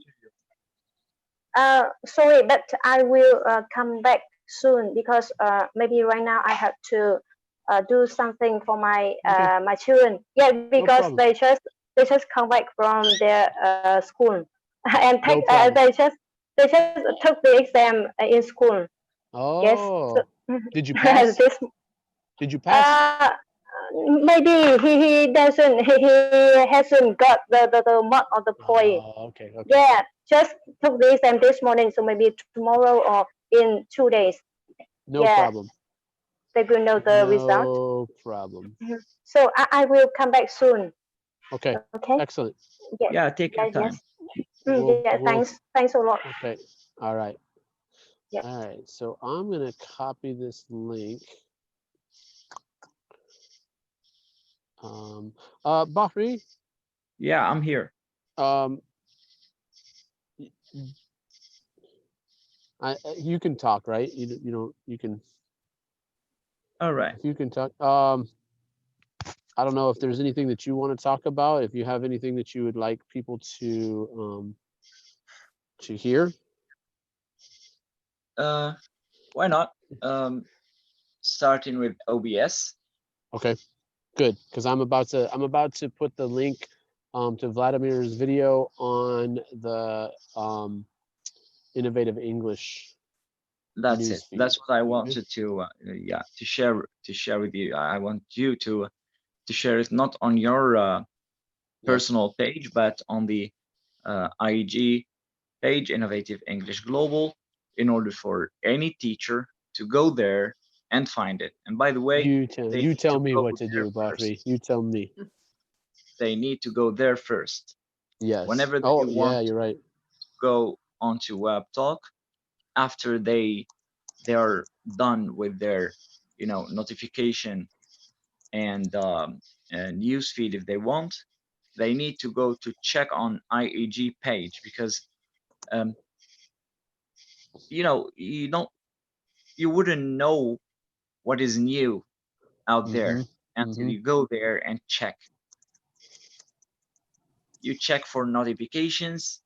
E: Sorry, but I will come back soon because maybe right now I have to do something for my
C: Okay.
E: my children. Yeah, because
C: problem.
E: they just come back from their school and
C: No problem.
E: they just took the exam in school. Yes.
C: Oh,
E: So,
C: did you pass?
E: this,
C: Did you pass?
E: maybe he doesn't he hasn't got the mark or the point.
C: Oh, okay. Okay.
E: Yeah, just took the exam this morning, so maybe tomorrow or in 2 days.
C: No
E: Yeah.
C: problem.
E: They will know the result.
C: No problem.
E: So I will come back soon.
C: Okay.
E: Okay.
C: Excellent.
D: Yeah, take your time.
E: Yeah, thanks a lot.
C: Okay. All right.
E: Yeah.
C: All right. So I'm gonna copy this link. Bahri,
D: Yeah, I'm here.
C: You can talk, right? You can.
D: All right.
C: If you can talk. I don't know if there's anything that you want to talk about. If you have anything that you would like people to hear.
D: Why not? Starting with OBS.
C: Okay, good, because I'm about to put the link to Vladimir's video on the Innovative English
D: That's it.
C: newsfeed.
D: That's what I
C: Okay.
D: wanted to yeah, to share with you. I want you to share it not on your personal page, but on the IG page, Innovative English Global, in order for any teacher to go there and find it. And by the way,
C: You
D: they need
C: tell
D: to
C: me
D: go
C: what to
D: there
C: do,
D: first.
C: Bakri. You tell me.
D: They need to go there first.
C: Yes.
D: Whenever
C: Oh,
D: they
C: yeah,
D: want
C: you're
D: to
C: right.
D: go onto Web Talk, after they are done with their, you know, notification and news feed, if they want, they need to go to check on IEG page, because you know, you wouldn't know what is new out there until you go there and check. You check for notifications,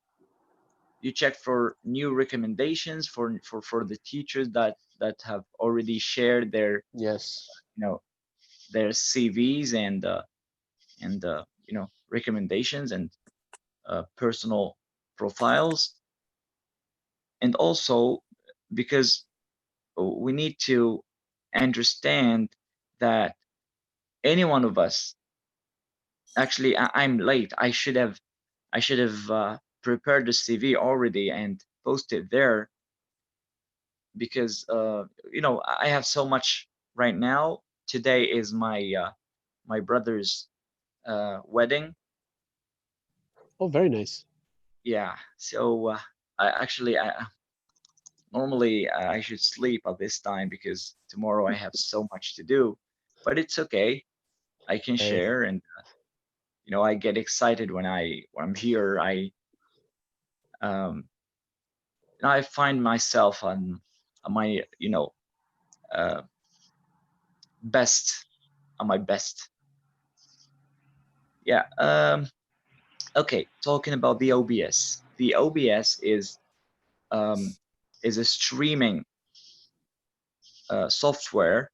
D: you check for new recommendations for the teachers that have already shared their,
C: Yes.
D: you know, their CVs and you know, recommendations and personal profiles. And also because we need to understand that any one of us, actually I'm late, I should have prepared the CV already and posted there, because you know, I have so much right now. Today is my brother's wedding.
C: Oh, very nice.
D: Yeah, so I normally I should sleep at this time because tomorrow I have so much to do, but it's okay. I can
C: Hey.
D: share, and you know, I get excited when I'm here. Um, I find myself on my, you know, uh, best, on my best. Yeah. Okay. Talking about the OBS. The OBS is a streaming software.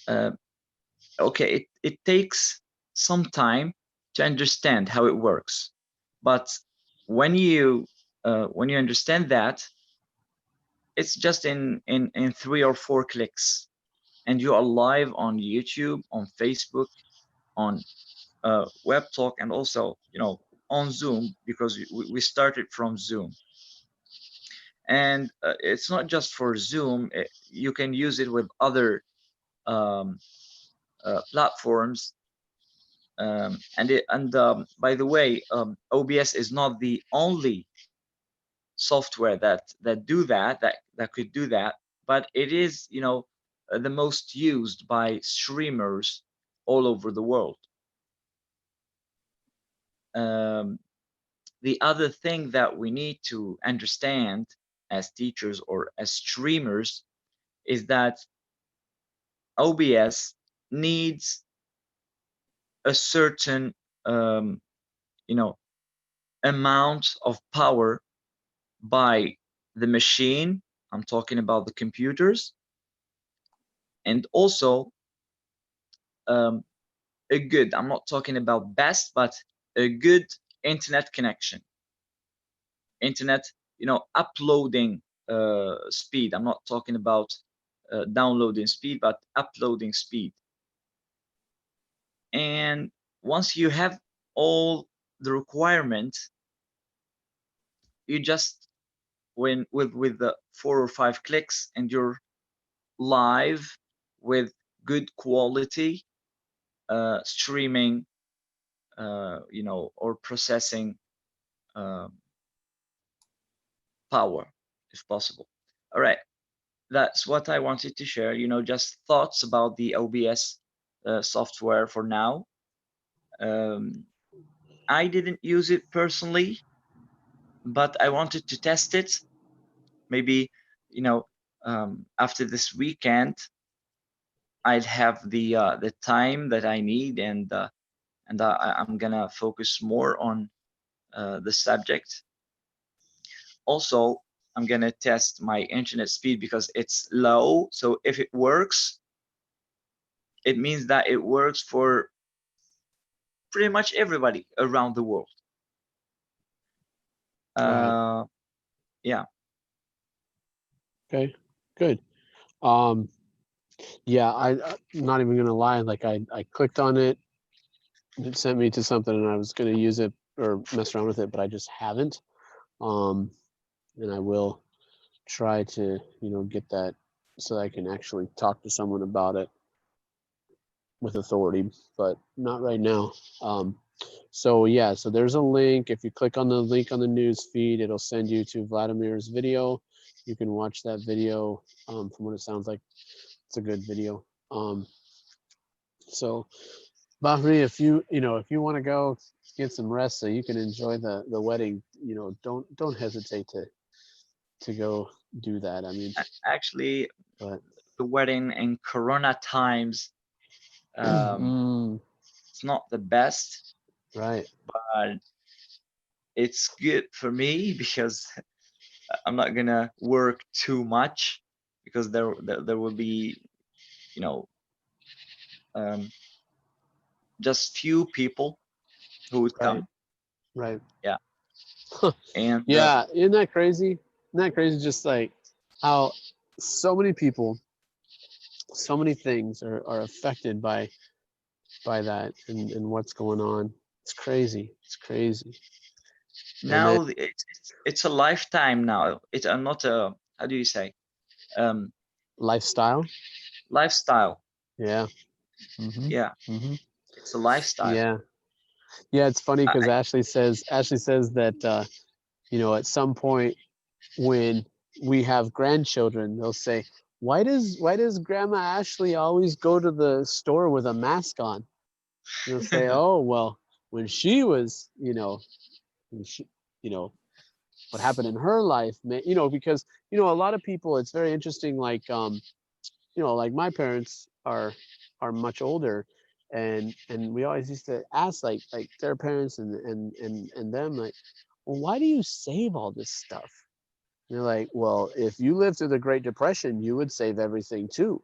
D: Okay, it takes some time to understand how it works, but when you understand that, it's just in 3 or 4 clicks, and you are live on YouTube, on Facebook, on Web Talk, and also, you know, on Zoom, because we started from Zoom. And it's not just for Zoom. You can use it with other platforms. By the way, OBS is not the only software that could do that, but it is, you know, the most used by streamers all over the world. The other thing that we need to understand as teachers or as streamers is that OBS needs a certain you know, amount of power by the machine. I'm talking about the computers, and also a good, I'm not talking about best, but a good internet connection. Internet, you know, uploading speed. I'm not talking about downloading speed, but uploading speed. And once you have all the requirements, you just, with the 4 or 5 clicks, and you're live with good quality streaming, you know, or processing power, if possible. All right, that's what I wanted to share. You know, just thoughts about the OBS software for now. I didn't use it personally, but I wanted to test it. Maybe, you know, after this weekend, I'd have the time that I need, and I'm gonna focus more on the subject. Also, I'm gonna test my internet speed because it's low. So if it works, it means that it works for pretty much everybody around the world.
C: Right.
D: Yeah.
C: Okay, good. Um, yeah, I'm not even gonna lie. Like I clicked on it. It sent me to something, and I was gonna use it or mess around with it, but I just haven't. And I will try to, get that so I can actually talk to someone about it with authority, but not right now. So yeah, so there's a link. If you click on the link on the news feed, it'll send you to Vladimir's video. You can watch that video. From what it sounds like, it's a good video. So Bahri, if you want to go get some rest so you can enjoy the wedding, don't hesitate to go do that. I mean,
D: Actually,
C: but
D: the wedding in Corona times, it's not the best,
C: right,
D: but it's good for me because I'm not gonna work too much because there will be, you know, just few people who would
C: right,
D: come.
C: right.
D: Yeah. And
C: Yeah, isn't that crazy? Isn't that crazy? Just like how so many people, so many things are affected by that and what's going on. It's crazy. It's crazy. And then
D: now it's a lifetime now. It's not a, how do you say, um
C: lifestyle.
D: lifestyle.
C: Yeah. Mm-hmm.
D: Yeah,
C: Mm-hmm.
D: it's a lifestyle.
C: Yeah. Yeah. It's funny because
D: I,
C: Ashley says that at some point when we have grandchildren, they'll say, why does Grandma Ashley always go to the store with a mask on? They'll say, oh well, when she was, when she, you know, what happened in her life, because a lot of people, it's very interesting. Like, like my parents are much older, and we always used to ask like their parents and them like, well, why do you save all this stuff? And they're like, well, if you lived through the Great Depression, you would save everything too.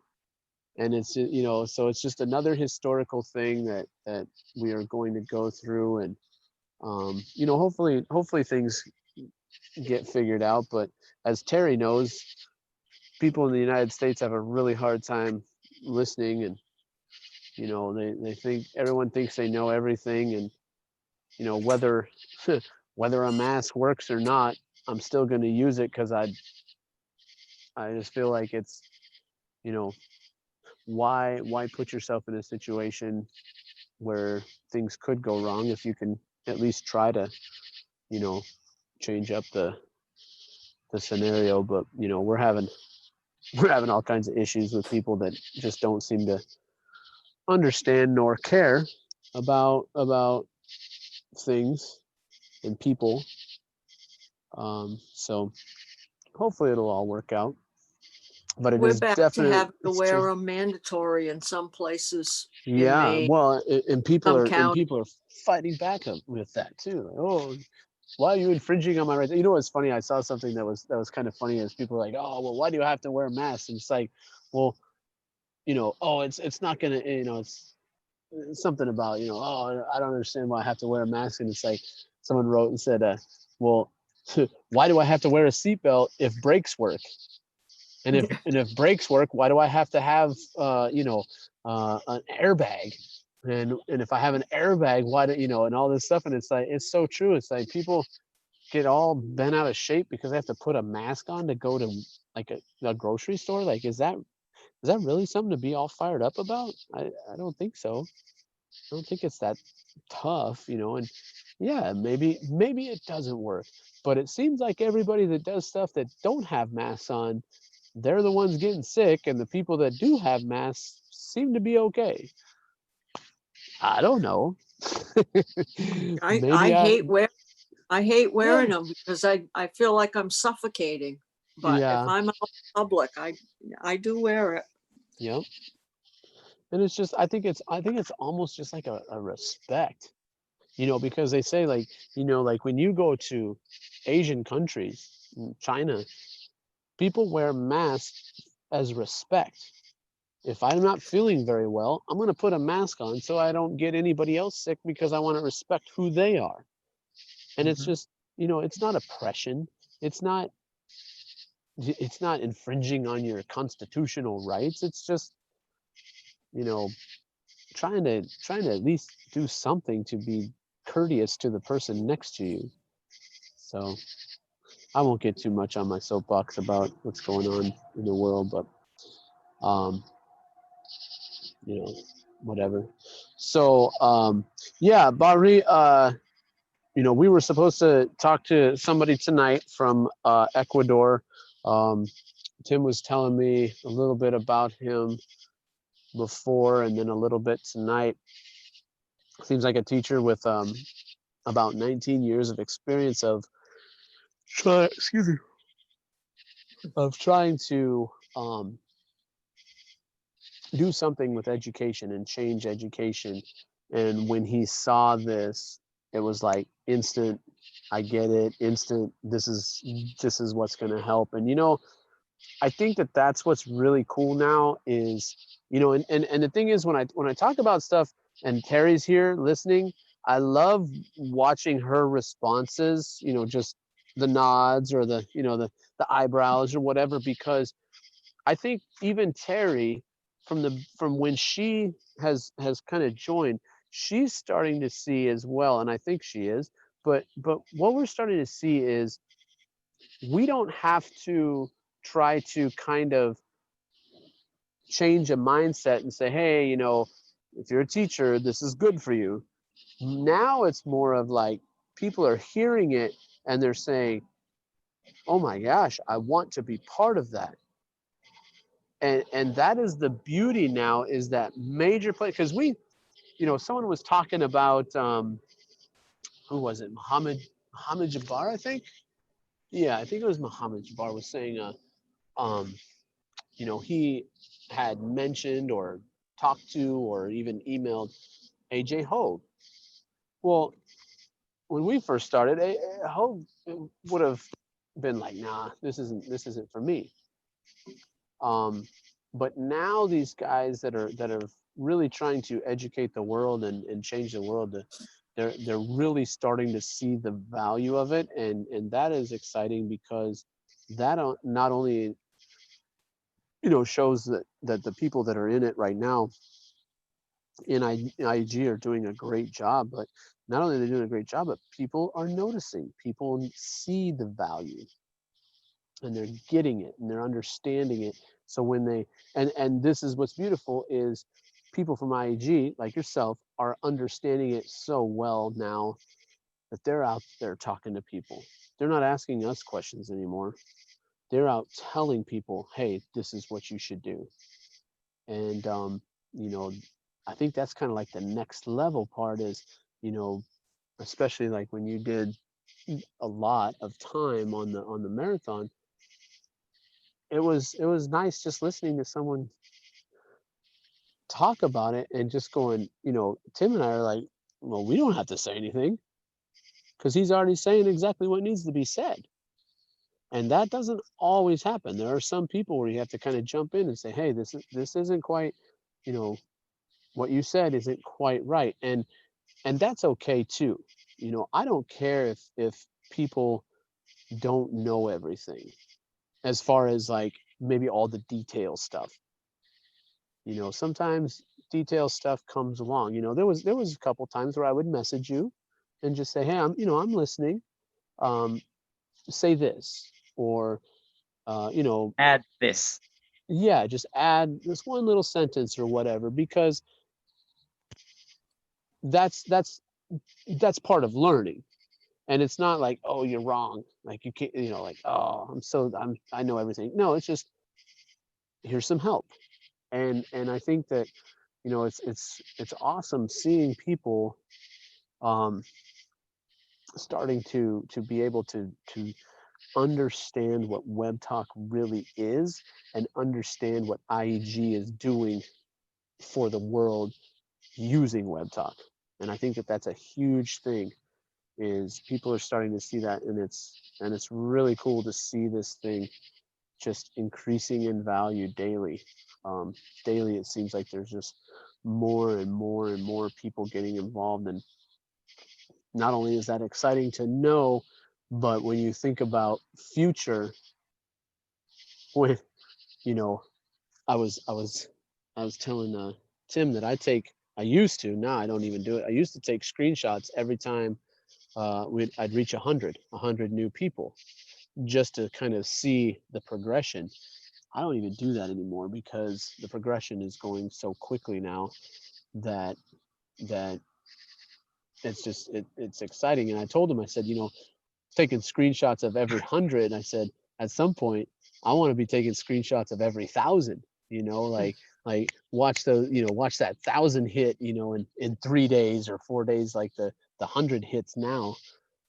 C: And it's so it's just another historical thing that we are going to go through, and hopefully things get figured out. But as Terry knows, people in the United States have a really hard time listening, and they think everyone thinks they know everything, and whether whether a mask works or not, I'm still going to use it because I just feel like it's you know why put yourself in a situation where things could go wrong if you can at least try to change up the scenario. But we're having all kinds of issues with people that just don't seem to understand nor care about things and people. So hopefully it'll all work out. But it
F: We're
C: is
F: back to
C: definitely
F: having to
C: it's
F: wear
C: true.
F: them mandatory in some places in
C: Yeah,
F: Maine,
C: well, and people
F: some
C: are
F: counties.
C: fighting back with that too. Like, oh, why are you infringing on my rights? What's funny? I saw something that was kind of funny. As people are like, oh, well, why do you have to wear masks? And it's like, well, oh, it's not gonna, it's something about, oh, I don't understand why I have to wear a mask. And it's like someone wrote and said, well, why do I have to wear a seatbelt if brakes work? And if brakes work, why do I have to have an airbag? And if I have an airbag, why do and all this stuff? And it's like it's so true. It's like people get all bent out of shape because they have to put a mask on to go to like a grocery store. Like, is that really something to be all fired up about? I don't think so. I don't think it's that tough, and yeah, maybe it doesn't work, but it seems like everybody that does stuff that don't have masks on, they're the ones getting sick, and the people that do have masks seem to be okay. I don't know.
F: I,
C: Maybe
F: I
C: I
F: hate wear I hate
C: yeah,
F: wearing them because I feel like I'm suffocating. But if
C: yeah,
F: I'm out in public, I do wear it.
C: yep. And it's just I think it's almost just like a respect, because they say like, like when you go to Asian countries, China, people wear masks as respect. if I'm not feeling very well, I'm going to put a mask on so I don't get anybody else sick because I want to respect who they are. And it's
D: Mhm.
C: just, it's not oppression. It's not infringing on your constitutional rights. It's just, you know, trying to at least do something to be courteous to the person next to you. So I won't get too much on my soapbox about what's going on in the world, but whatever. So yeah, Bari, we were supposed to talk to somebody tonight from Ecuador. Tim was telling me a little bit about him before, and then a little bit tonight. Seems like a teacher with about 19 years of experience of trying to do something with education and change education. And when he saw this, it was like instant, I get it, instant, this is what's going to help. And I think that that's what's really cool now is, and the thing is, when I talk about stuff and Terry's here listening, I love watching her responses, just the nods or the eyebrows or whatever, because I think even Terry, from when she has kind of joined, she's starting to see as well, and I think she is. But what we're starting to see is we don't have to try to kind of change a mindset and say, hey, if you're a teacher, this is good for you. Now it's more of like people are hearing it and they're saying, oh my gosh, I want to be part of that. And that is the beauty now, is that major play, because someone was talking about who was it, Muhammad Jabbar, I think. Yeah, I think it was Muhammad Jabbar was saying he had mentioned or talked to or even emailed AJ Hogue. Well, when we first started, Hogue would have been like, nah, this isn't for me. But now these guys that are really trying to educate the world and change the world, they're really starting to see the value of it, and that is exciting, because that not only shows that the people that are in it right now in IG are doing a great job, but not only are they doing a great job, but people are noticing, people see the value, and they're getting it and they're understanding it. So when they and this is what's beautiful, is people from IAG like yourself are understanding it so well now that they're out there talking to people. They're not asking us questions anymore. They're out telling people, hey, this is what you should do. And I think that's kind of like the next level part is, especially like when you did a lot of time on the marathon, it was nice just listening to someone talk about it and just going, Tim and I are like, well, we don't have to say anything, because he's already saying exactly what needs to be said. And that doesn't always happen. There are some people where you have to kind of jump in and say, hey, this isn't quite, what you said isn't quite right. And that's okay too. I don't care if people don't know everything, as far as like maybe all the detail stuff. Sometimes detail stuff comes along. There was a couple times where I would message you and just say, hey, I'm listening. Say this, or
D: Add this.
C: yeah, just add this one little sentence or whatever, because that's part of learning. And it's not like, oh, you're wrong, like you can't, like, oh, I know everything. No, it's just, here's some help. And I think that it's awesome seeing people starting to be able to understand what web talk really is, and understand what IEG is doing for the world using web talk. And I think that that's a huge thing, is people are starting to see that, and it's really cool to see this thing just increasing in value daily. Daily, it seems like there's just more and more and more people getting involved. And not only is that exciting to know, but when you think about future, when, you know, I was telling Tim that I used to, now I don't even do it. I used to take screenshots every time I'd reach 100 new people, just to kind of see the progression. I don't even do that anymore because the progression is going so quickly now that that it's just it's exciting. And I told him, I said, taking screenshots of every 100. I said, at some point, I want to be taking screenshots of every 1,000. Like watch watch that 1,000 hit, in 3 days or 4 days, like the 100 hits now.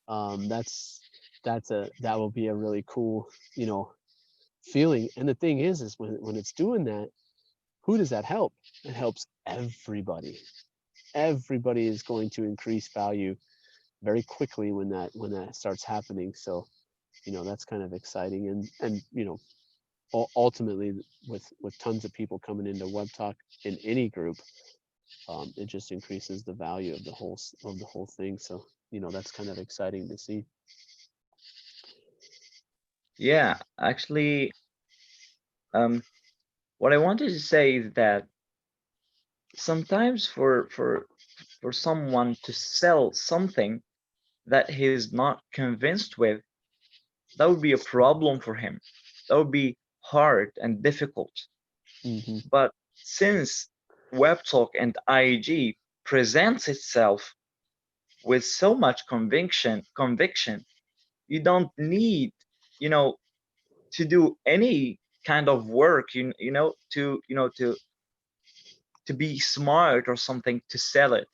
C: That will be a really cool, feeling. And the thing is when it's doing that, who does that help? It helps everybody. Everybody is going to increase value very quickly when that starts happening. So, that's kind of exciting. And ultimately, with tons of people coming into Web Talk in any group, it just increases the value of the whole thing. So, that's kind of exciting to see.
D: Yeah, actually, what I wanted to say is that sometimes for someone to sell something that he's not convinced with, that would be a problem for him. That would be hard and difficult.
C: Mm-hmm.
D: But since WebTalk and IAG presents itself with so much conviction, you don't need, to do any kind of work, to be smart or something to sell it.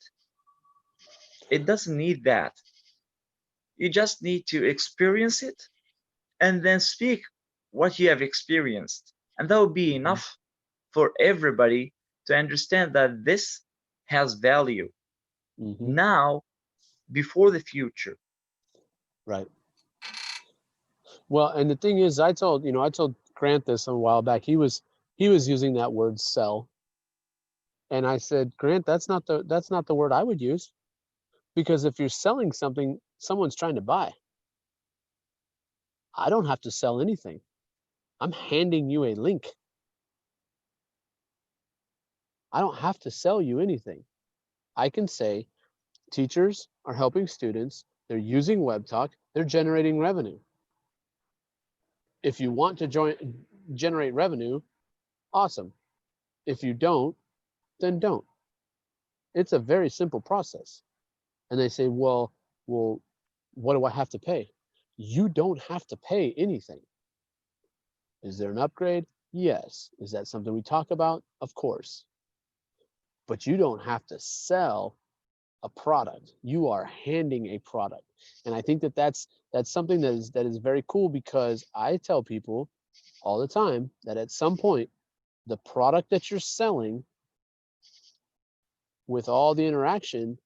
D: It doesn't need that. You just need to experience it and then speak what you have experienced. And that would be enough for everybody to understand that this has value
C: Mm-hmm.
D: now before the future.
C: Right. Well, and the thing is, I told Grant this a while back. He was using that word sell. And I said, Grant, that's not the word I would use, because if you're selling something, someone's trying to buy. I don't have to sell anything. I'm handing you a link. I don't have to sell you anything. I can say teachers are helping students, they're using WebTalk, they're generating revenue. If you want to generate revenue, awesome. If you don't, then don't. It's a very simple process. And they say, well, what do I have to pay? You don't have to pay anything. Is there an upgrade? Yes. Is that something we talk about? Of course. But you don't have to sell a product. You are handing a product. And I think that's something that is very cool, because I tell people all the time that at some point, the product that you're selling, with all the interaction,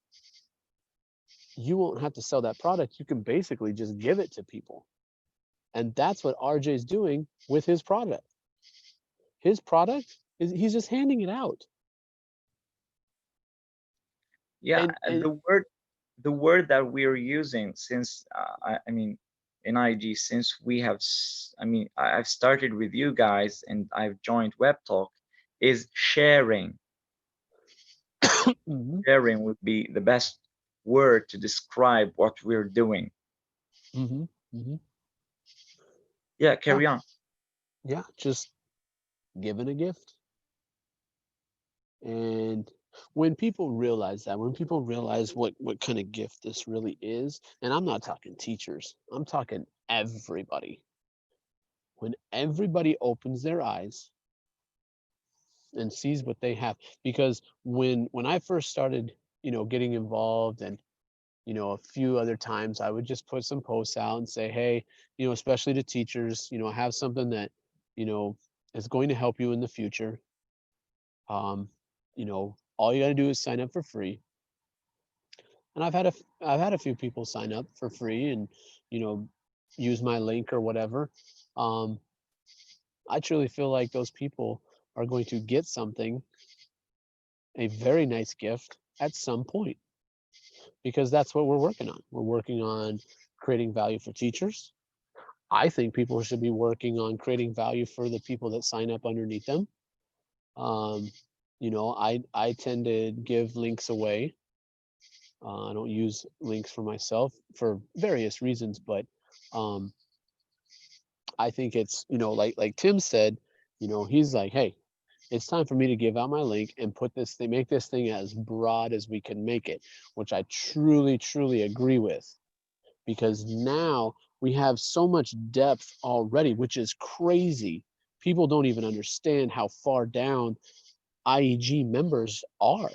C: you won't have to sell that product. You can basically just give it to people. And that's what RJ is doing with his product. His product is, he's just handing it out.
D: Yeah,
C: And
D: the word that we're using since I mean in IG, since we have I've started with you guys and I've joined WebTalk, is sharing.
C: Mhm,
D: Sharing would be the best word to describe what we're doing.
C: mhm, mhm.
D: Yeah, carry on.
C: Yeah, just giving a gift. And when people realize that, when people realize what kind of gift this really is, and I'm not talking teachers, I'm talking everybody. When everybody opens their eyes and sees what they have, because when I first started, getting involved, and a few other times I would just put some posts out and say, hey, especially to teachers, I have something that, is going to help you in the future. All you got to do is sign up for free. And I've had a few people sign up for free and, use my link or whatever. I truly feel like those people are going to get something, a very nice gift at some point, because that's what we're working on. We're working on creating value for teachers. I think people should be working on creating value for the people that sign up underneath them. Um, you know, I tend to give links away. I don't use links for myself for various reasons, but um, I think it's, you know, like Tim said, you know, he's like, hey, it's time for me to give out my link and put this thing, make this thing as broad as we can make it, which I truly, truly agree with, because now we have so much depth already, which is crazy. People don't even understand how far down IEG members are.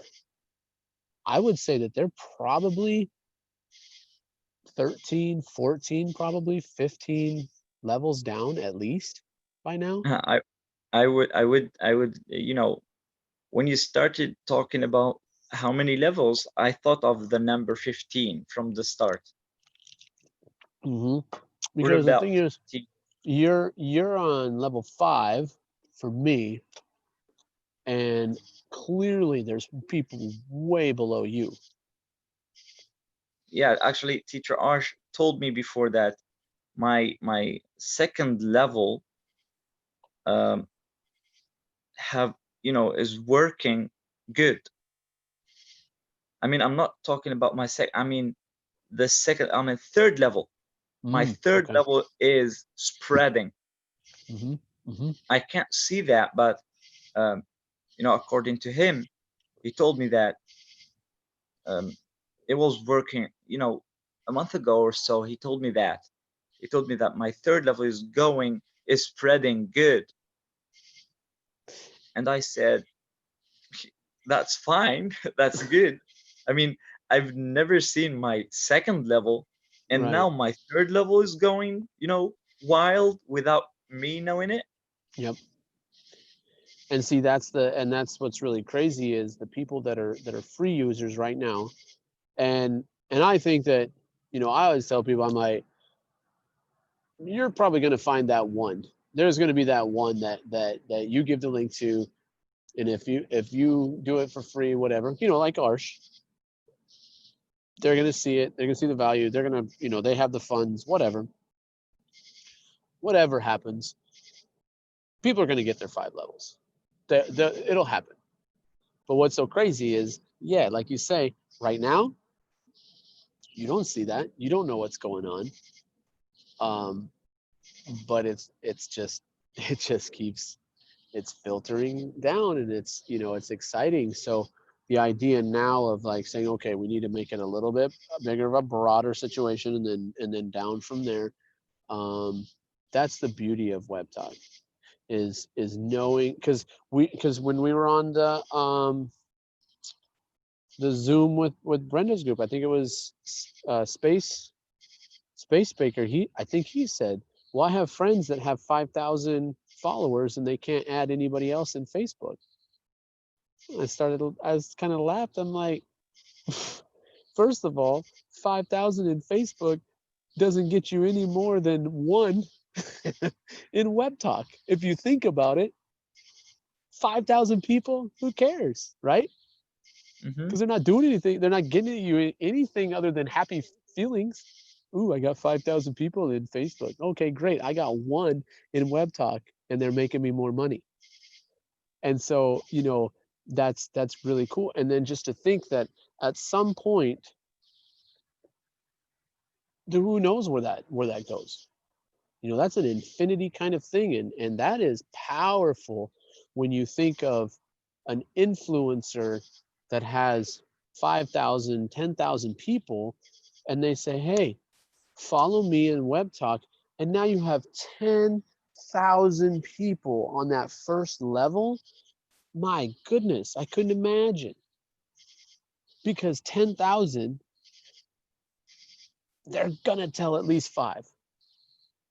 C: I would say that they're probably 13, 14, probably 15 levels down at least by now.
D: I would, you know, when you started talking about how many levels, I thought of the number 15 from the start.
C: Hmm.
D: We're
C: Because the
D: about
C: thing is,
D: 15.
C: you're on level 5 for me, and clearly there's people way below you.
D: Yeah, actually, Teacher Arsh told me before that my second level have, you know, is working good. I mean, I'm not talking about my I mean, the second, I'm in third level. My third
C: Okay.
D: level is spreading.
C: Hmm. Hmm.
D: I can't see that, but you know, according to him, he told me that it was working. You know, a month ago or so, he told me that. He told me that my third level is spreading good, and I said, that's fine, that's good. I mean, I've never seen my second level, and
C: Right.
D: now my third level is going, you know, wild without me knowing it.
C: Yep. And see, that's what's really crazy is the people that are free users right now. And I think that, you know, I always tell people, I'm like, you're probably going to find that one. There's going to be that one that you give the link to, and if you do it for free, whatever, you know, like Arsh, they're going to see it. They're going to see the value. They're going to, you know, they have the funds, whatever happens, people are going to get their 5 levels. It'll happen. But what's so crazy is, yeah, like you say, right now, you don't see that. You don't know what's going on. Um, but it's just it just keeps it's filtering down, and it's, you know, it's exciting. So the idea now of like saying, okay, we need to make it a little bit bigger of a broader situation, and then down from there. Um, that's the beauty of Web Talk, is knowing, because when we were on the Zoom with Brenda's group, I think it was Space Baker. I think he said, well, I have friends that have 5,000 followers and they can't add anybody else in Facebook. I was kind of laughed. I'm like, first of all, 5,000 in Facebook doesn't get you any more than one in Web Talk. If you think about it, 5,000 people, who cares, right?
D: Hmm.
C: Because they're not doing anything. They're not getting you anything other than happy feelings. Ooh, I got 5,000 people in Facebook. Okay, great. I got one in Web Talk, and they're making me more money. And so, you know, that's really cool. And then just to think that at some point, who knows where that goes? You know, that's an infinity kind of thing, and that is powerful when you think of an influencer that has 5,000, 10,000 people, and they say, hey, follow me in Web Talk, and now you have 10,000 people on that first level. My goodness, I couldn't imagine, because 10,000, they're gonna tell at least 5.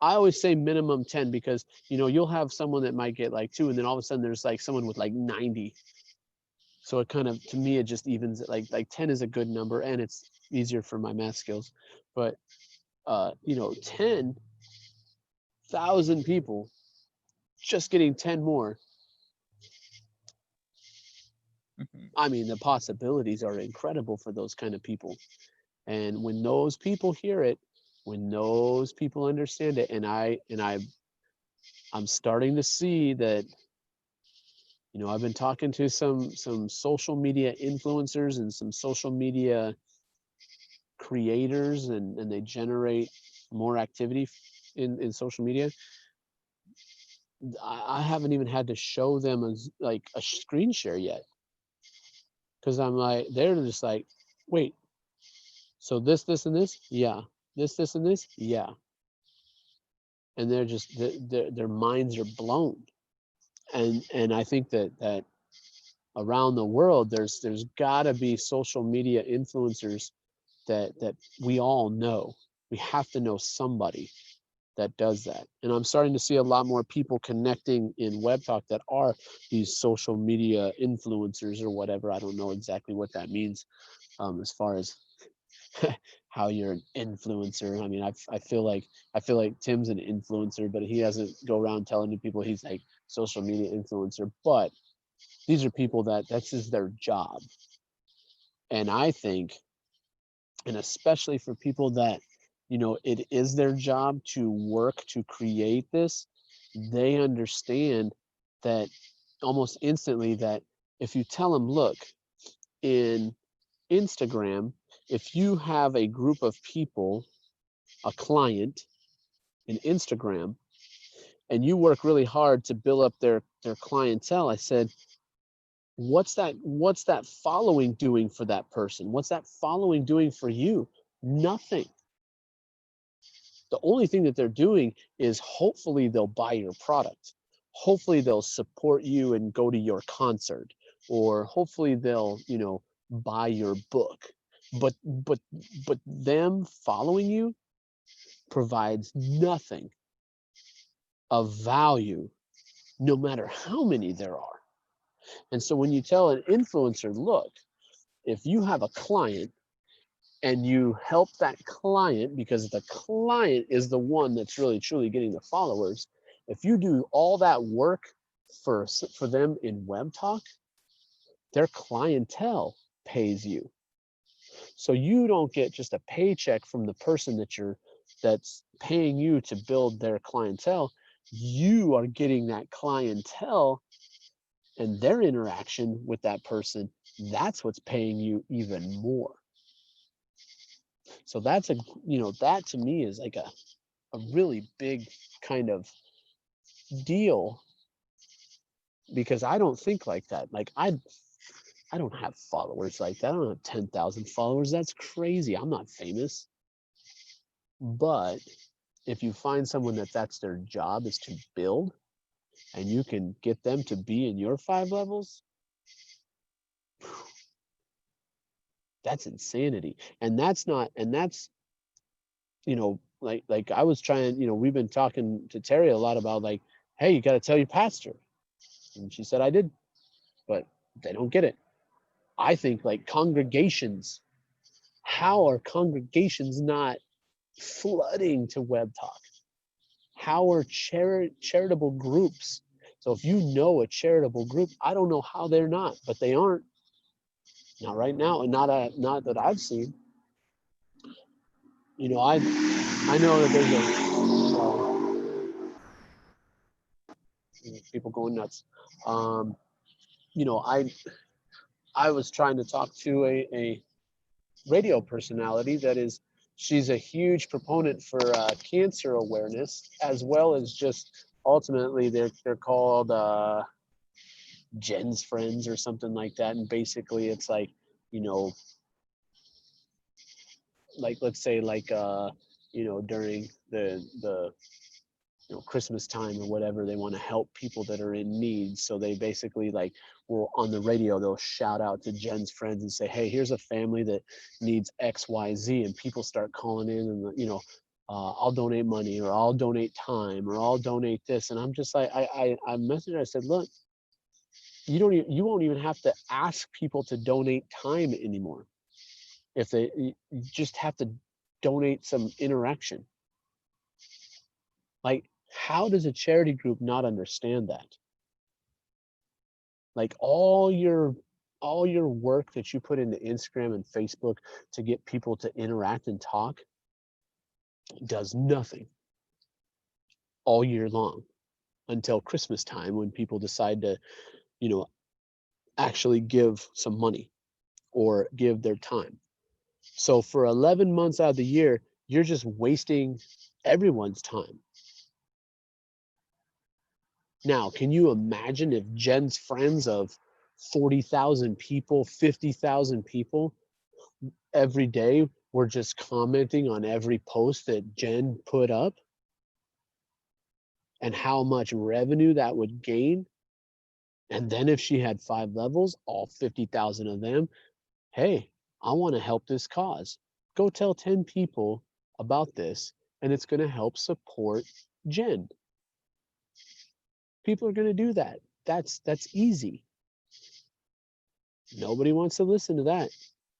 C: I always say minimum 10, because, you know, you'll have someone that might get like 2, and then all of a sudden there's like someone with like 90. So it kind of, to me, it just evens it. Like 10 is a good number, and it's easier for my math skills. But you know, 10,000 people just getting 10 more.
D: Mhm.
C: I mean, the possibilities are incredible for those kind of people. And when those people hear it, when those people understand it, I'm starting to see that, you know, I've been talking to some social media influencers and some social media creators, and they generate more activity in social media. I haven't even had to show them like a screen share yet, because I'm like, they're just like, wait, so this and this, yeah, this and this, yeah, and they're just their minds are blown. And I think that around the world there's got to be social media influencers that we all know. We have to know somebody that does that. And I'm starting to see a lot more people connecting in Web Talk that are these social media influencers or whatever. I don't know exactly what that means, as far as how you're an influencer. I mean, I feel like Tim's an influencer, but he doesn't go around telling people he's like social media influencer. But these are people that's just their job. And I think, and especially for people that, you know, it is their job to work to create this, they understand that almost instantly, that if you tell them, look, in Instagram, if you have a group of people, a client in Instagram, and you work really hard to build up their clientele, I said, what's that following doing for that person? What's that following doing for you? Nothing. The only thing that they're doing is hopefully they'll buy your product. Hopefully they'll support you and go to your concert, or hopefully they'll, you know, buy your book. But them following you provides nothing of value, no matter how many there are. And so when you tell an influencer, look, if you have a client and you help that client, because the client is the one that's really truly getting the followers, if you do all that work for them in Web Talk, their clientele pays you. So you don't get just a paycheck from the person that's paying you to build their clientele. You are getting that clientele and their interaction with that person. That's what's paying you even more. So that's a, you know, that to me is like a really big kind of deal, because I don't think like that. Like I don't have followers like that. I don't have 10,000 followers. That's crazy. I'm not famous. But if you find someone that's their job is to build, and you can get them to be in your 5 levels, that's insanity. And that's not, and that's, you know, like I was trying, you know, we've been talking to Terry a lot about like, hey, you got to tell your pastor. And she said, I did, but they don't get it. I think like congregations, how are congregations not flooding to Web Talk? How are charitable groups? So if you know a charitable group, I don't know how they're not, but they aren't. Not right now, and not that I've seen. You know, I know that there's people going nuts. You know, I was trying to talk to a radio personality that is, she's a huge proponent for cancer awareness, as well as just ultimately they're called Jen's Friends or something like that. And basically it's like, you know, like let's say like you know, during the you know, Christmas time or whatever, they want to help people that are in need. So they basically like will on the radio, they'll shout out to Jen's Friends and say, hey, here's a family that needs XYZ. And people start calling in and, you know, I'll donate money, or I'll donate time, or I'll donate this. And I'm just like, I messaged her, I said, look, you won't even have to ask people to donate time anymore. If you just have to donate some interaction. Like How does a charity group not understand that? Like all your work that you put into Instagram and Facebook to get people to interact and talk does nothing all year long until Christmas time, when people decide to, you know, actually give some money or give their time. So for 11 months out of the year, you're just wasting everyone's time. Now, can you imagine if Jen's friends of 40,000 people, 50,000 people every day were just commenting on every post that Jen put up, and how much revenue that would gain? And then if she had 5 levels, all 50,000 of them, hey, I want to help this cause. Go tell 10 people about this, and it's going to help support Jen. People are going to do that. That's easy. Nobody wants to listen to that.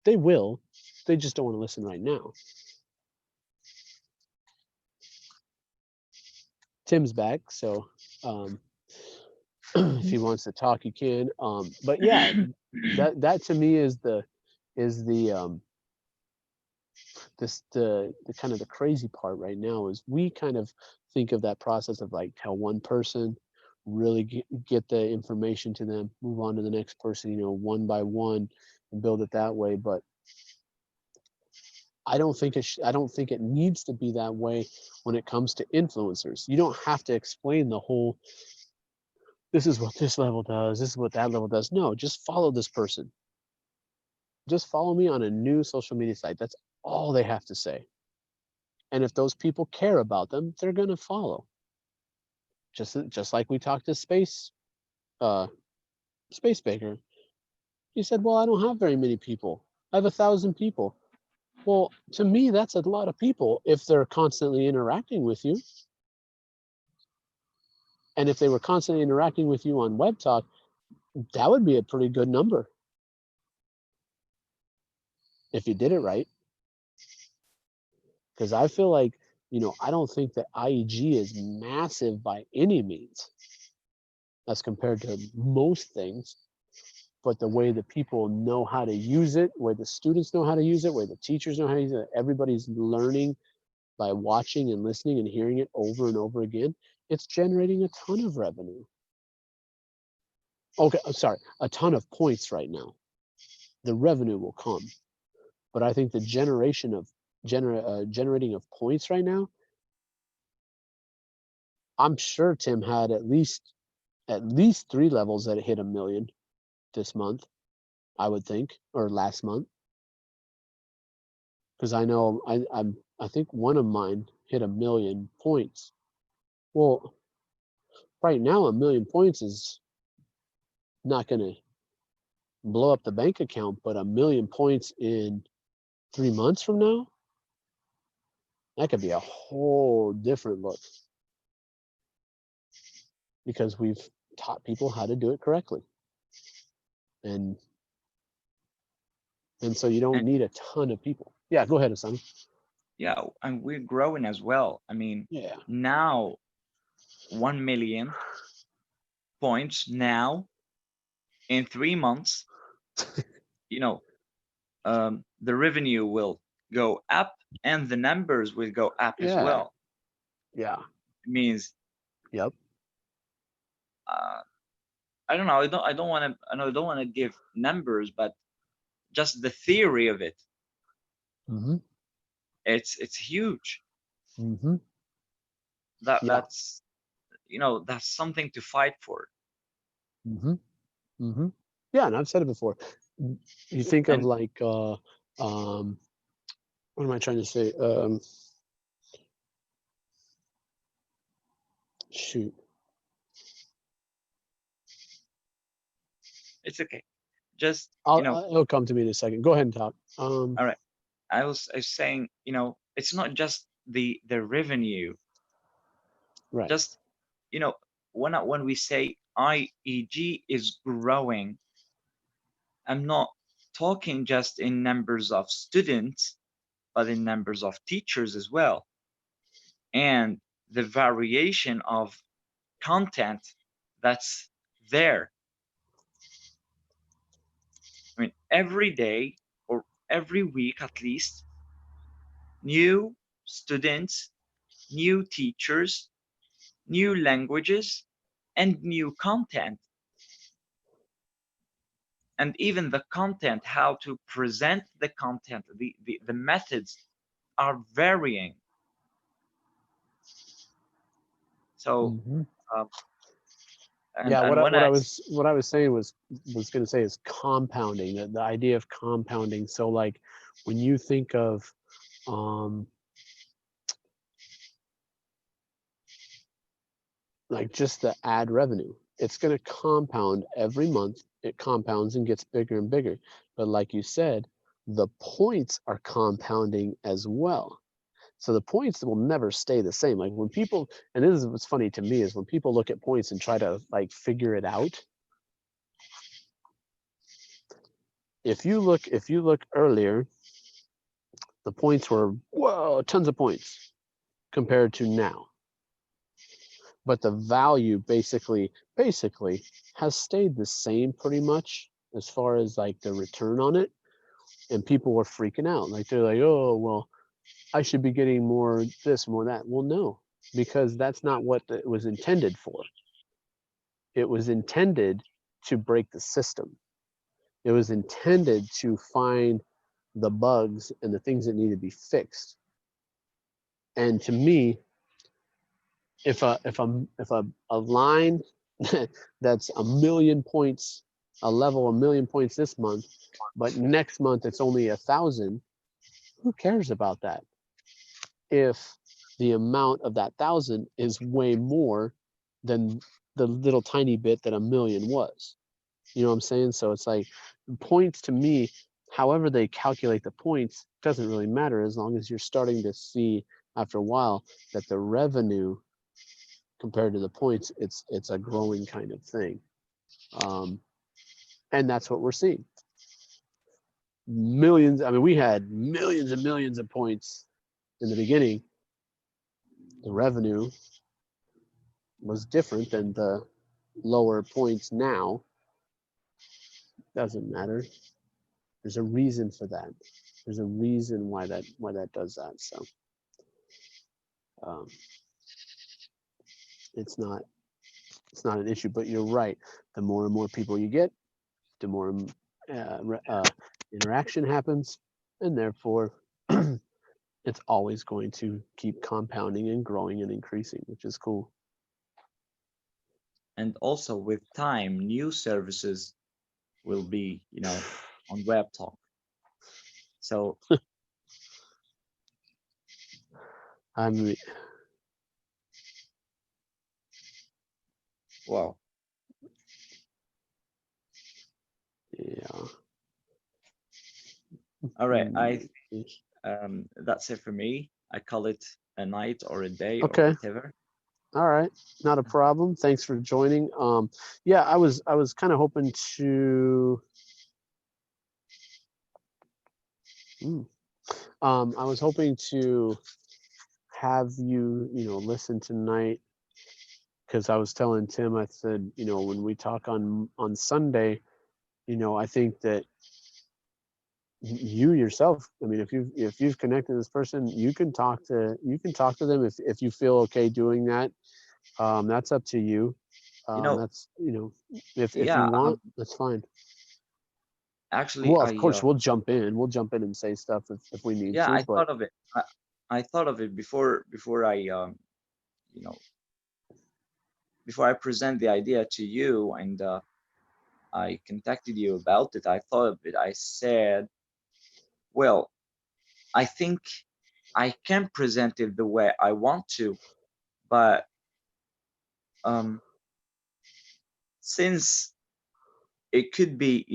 C: They will. They just don't want to listen right now. Tim's back, so if he wants to talk, he can. But yeah, that to me is the kind of the crazy part right now, is we kind of think of that process of like tell one person, really get the information to them, move on to the next person, you know, one by one, and build it that way. But I don't think it needs to be that way when it comes to influencers. You don't have to explain the whole, this is what this level does, this is what that level does. No, just follow this person. Just follow me on a new social media site. That's all they have to say. And if those people care about them, they're going to follow. Just like we talked to Space Baker. He said, well, I don't have very many people. I have 1,000 people. Well, to me, that's a lot of people if they're constantly interacting with you. And if they were constantly interacting with you on Web Talk, that would be a pretty good number if you did it right. Because I feel like, you know, I don't think that IEG is massive by any means as compared to most things. But the way the people know how to use it, where the students know how to use it, where the teachers know how to use it, everybody's learning by watching and listening and hearing it over and over again, it's generating a ton of revenue. Okay, I'm sorry, a ton of points right now. The revenue will come. But I think the generating of points right now, I'm sure Tim had at least 3 levels that hit 1 million this month, I would think, or last month. Because I know I think one of mine hit 1 million points. Well, right now 1 million points is not going to blow up the bank account, but 1 million points in 3 months from now, that could be a whole different look, because we've taught people how to do it correctly. And so you don't need a ton of people. Yeah, go ahead, Asami.
D: Yeah, and we're growing as well. I mean,
C: Yeah.
D: now 1 million points now in 3 months, you know, the revenue will go up and the numbers will go up as
C: Yeah.
D: well.
C: Yeah.
D: It means,
C: Yep.
D: I don't know. I don't want to give numbers, but just the theory of it,
C: Mm-hmm.
D: it's huge.
C: Mm-hmm. Yeah.
D: That's, you know, that's something to fight for.
C: Mm-hmm. Mm-hmm. Yeah, and I've said it before. You think of
D: And
C: like what am I trying to say? Shoot.
D: it's okay. Just, you know,
C: It'll come to me in a second. Go ahead and talk.
D: all right. I was saying, you know, it's not just the revenue.
C: Right.
D: Just, you know, when we say IEG is growing, I'm not talking just in numbers of students, but in numbers of teachers as well. And the variation of content that's there. I mean, every day or every week at least, new students, new teachers, new languages, and new content. And even the content, how to present the content, the methods are varying. So,
C: Mhm.
D: and,
C: Yeah,
D: and when
C: what I was saying was going to say is compounding, the idea of compounding. So like when you think of like just the ad revenue, it's going to compound every month. It compounds and gets bigger and bigger. But like you said, the points are compounding as well. So the points will never stay the same. Like when people, and this is what's funny to me, is when people look at points and try to like figure it out. If you look earlier, the points were, whoa, tons of points compared to now. But the value basically has stayed the same pretty much as far as like the return on it. And people were freaking out. Like they're like, oh, well, I should be getting more this, more that. Well, no, because that's not what it was intended for. It was intended to break the system. It was intended to find the bugs and the things that need to be fixed. And to me, if a line that's a million points, a level a million points this month, but next month it's only 1,000, who cares about that? If the amount of that 1,000 is way more than the little tiny bit that a million was. You know what I'm saying? So it's like points to me, however they calculate the points, doesn't really matter as long as you're starting to see after a while that the revenue compared to the points, it's a growing kind of thing. And that's what we're seeing. Millions, I mean, we had millions and millions of points in the beginning. The revenue was different than the lower points now. Doesn't matter. There's a reason for that. There's a reason why that does that. So it's not an issue. But you're right. The more and more people you get, the more interaction happens, and therefore it's always going to keep compounding and growing and increasing, which is cool.
D: and also with time, new services will be, on Web Talk. So
C: I mean,
D: wow.
C: yeah.
D: All right, that's it for me. I call it a night or a day or
C: Okay.
D: whatever.
C: All right, not a problem. Thanks for joining. Yeah, I was kind of hoping to. I was hoping to have you, listen tonight, because I was telling Tim, I said, when we talk on Sunday, I think that you yourself, I mean, if you've connected this person, you can talk to them if you feel okay doing that. That's up to you. That's if
D: Yeah,
C: you want, that's fine.
D: actually,
C: Well, of course, we'll jump in and say stuff if we need
D: yeah,
C: to.
D: I
C: But
D: thought of it. I thought of it before I before I present the idea to you, and I contacted you about it. I thought of it. I said, well, I think I can present it the way I want to, but since it could be,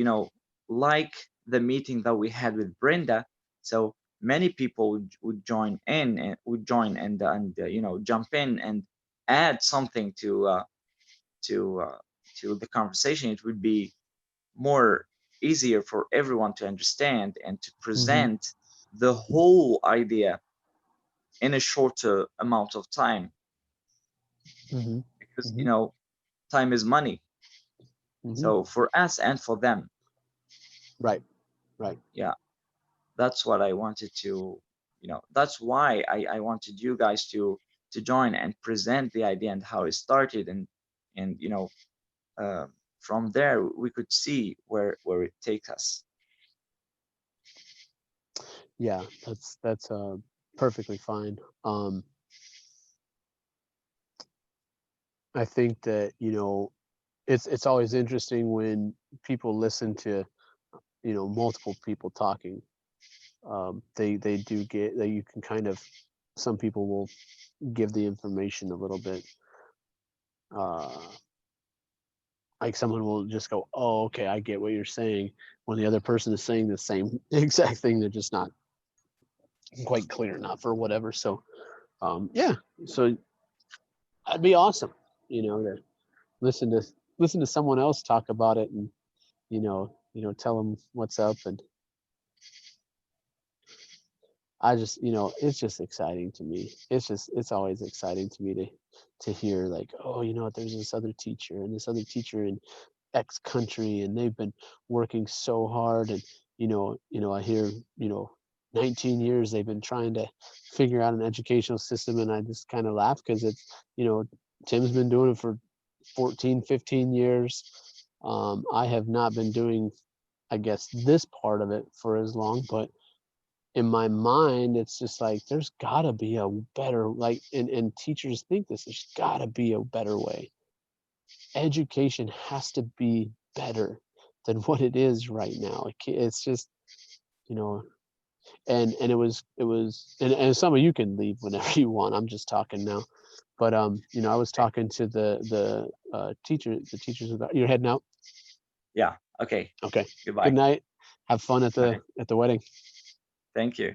D: like the meeting that we had with Brenda, so many people would join in and jump in and add something to the conversation. It would be more easier for everyone to understand and to present the whole idea in a shorter amount of time.
C: Mhm,
D: because
C: mhm.
D: time is money.
C: Mhm.
D: So for us and for them,
C: Right, right.
D: yeah, that's what I wanted to, that's why I wanted you guys to join and present the idea and how it started, and uh, from there we could see where it takes us.
C: Yeah, that's perfectly fine. I think that, it's always interesting when people listen to, multiple people talking. They do get that you can kind of, some people will give the information a little bit, uh like someone will just go, oh, okay, I get what you're saying, when the other person is saying the same exact thing, they're just not quite clear enough or whatever. So yeah, so that'd be awesome, to listen to listen to someone else talk about it, and tell them what's up. And I just, it's just exciting to me. It's always exciting to me to hear, like, oh, there's this other teacher and this other teacher in X country, and they've been working so hard. And I hear, 19 years they've been trying to figure out an educational system, and I just kind of laugh because it's, Tim's been doing it for 14, 15 years. I have not been doing, I guess, this part of it for as long, but in my mind, it's just like, there's gotta be a better, like, and teachers think this, there's gotta be a better way. Education has to be better than what it is right now. It's just, you know, and it was, and some of you can leave whenever you want. I'm just talking now. But I was talking to the teachers about, you're heading out.
D: Yeah, okay,
C: Okay.
D: goodbye.
C: Good night. Have fun at
D: Bye.
C: the wedding.
D: Thank you.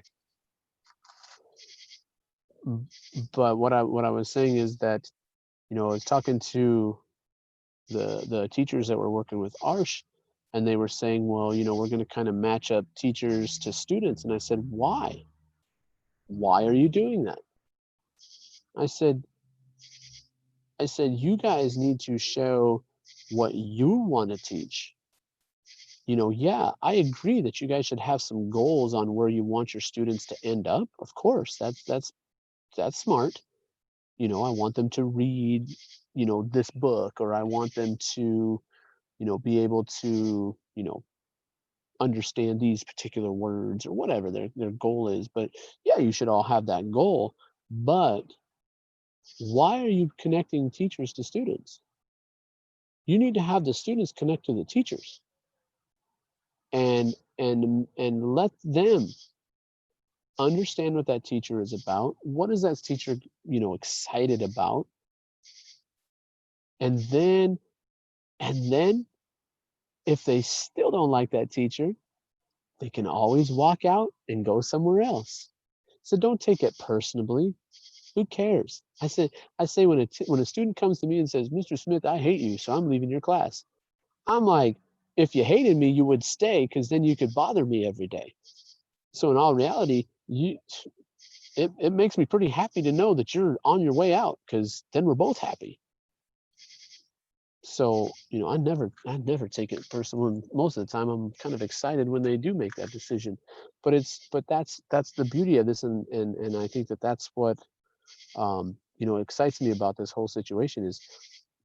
C: But what I was saying is that, I was talking to the teachers that were working with Arsh, and they were saying, well, we're going to kind of match up teachers to students. And I said, why are you doing that? I said, you guys need to show what you want to teach. Yeah, I agree that you guys should have some goals on where you want your students to end up. Of course, that's smart. I want them to read, this book, or I want them to, be able to, understand these particular words, or whatever their goal is. But yeah, you should all have that goal. But why are you connecting teachers to students? You need to have the students connect to the teachers, and let them understand what that teacher is about. What is that teacher, excited about? And then if they still don't like that teacher, they can always walk out and go somewhere else. So don't take it personally. Who cares? I say when a student comes to me and says, Mr. Smith, I hate you, so I'm leaving your class. I'm like, if you hated me, you would stay, because then you could bother me every day. So in all reality, it makes me pretty happy to know that you're on your way out, because then we're both happy. So, I never take it personal. And most of the time I'm kind of excited when they do make that decision. But that's the beauty of this. And I think that that's what, excites me about this whole situation, is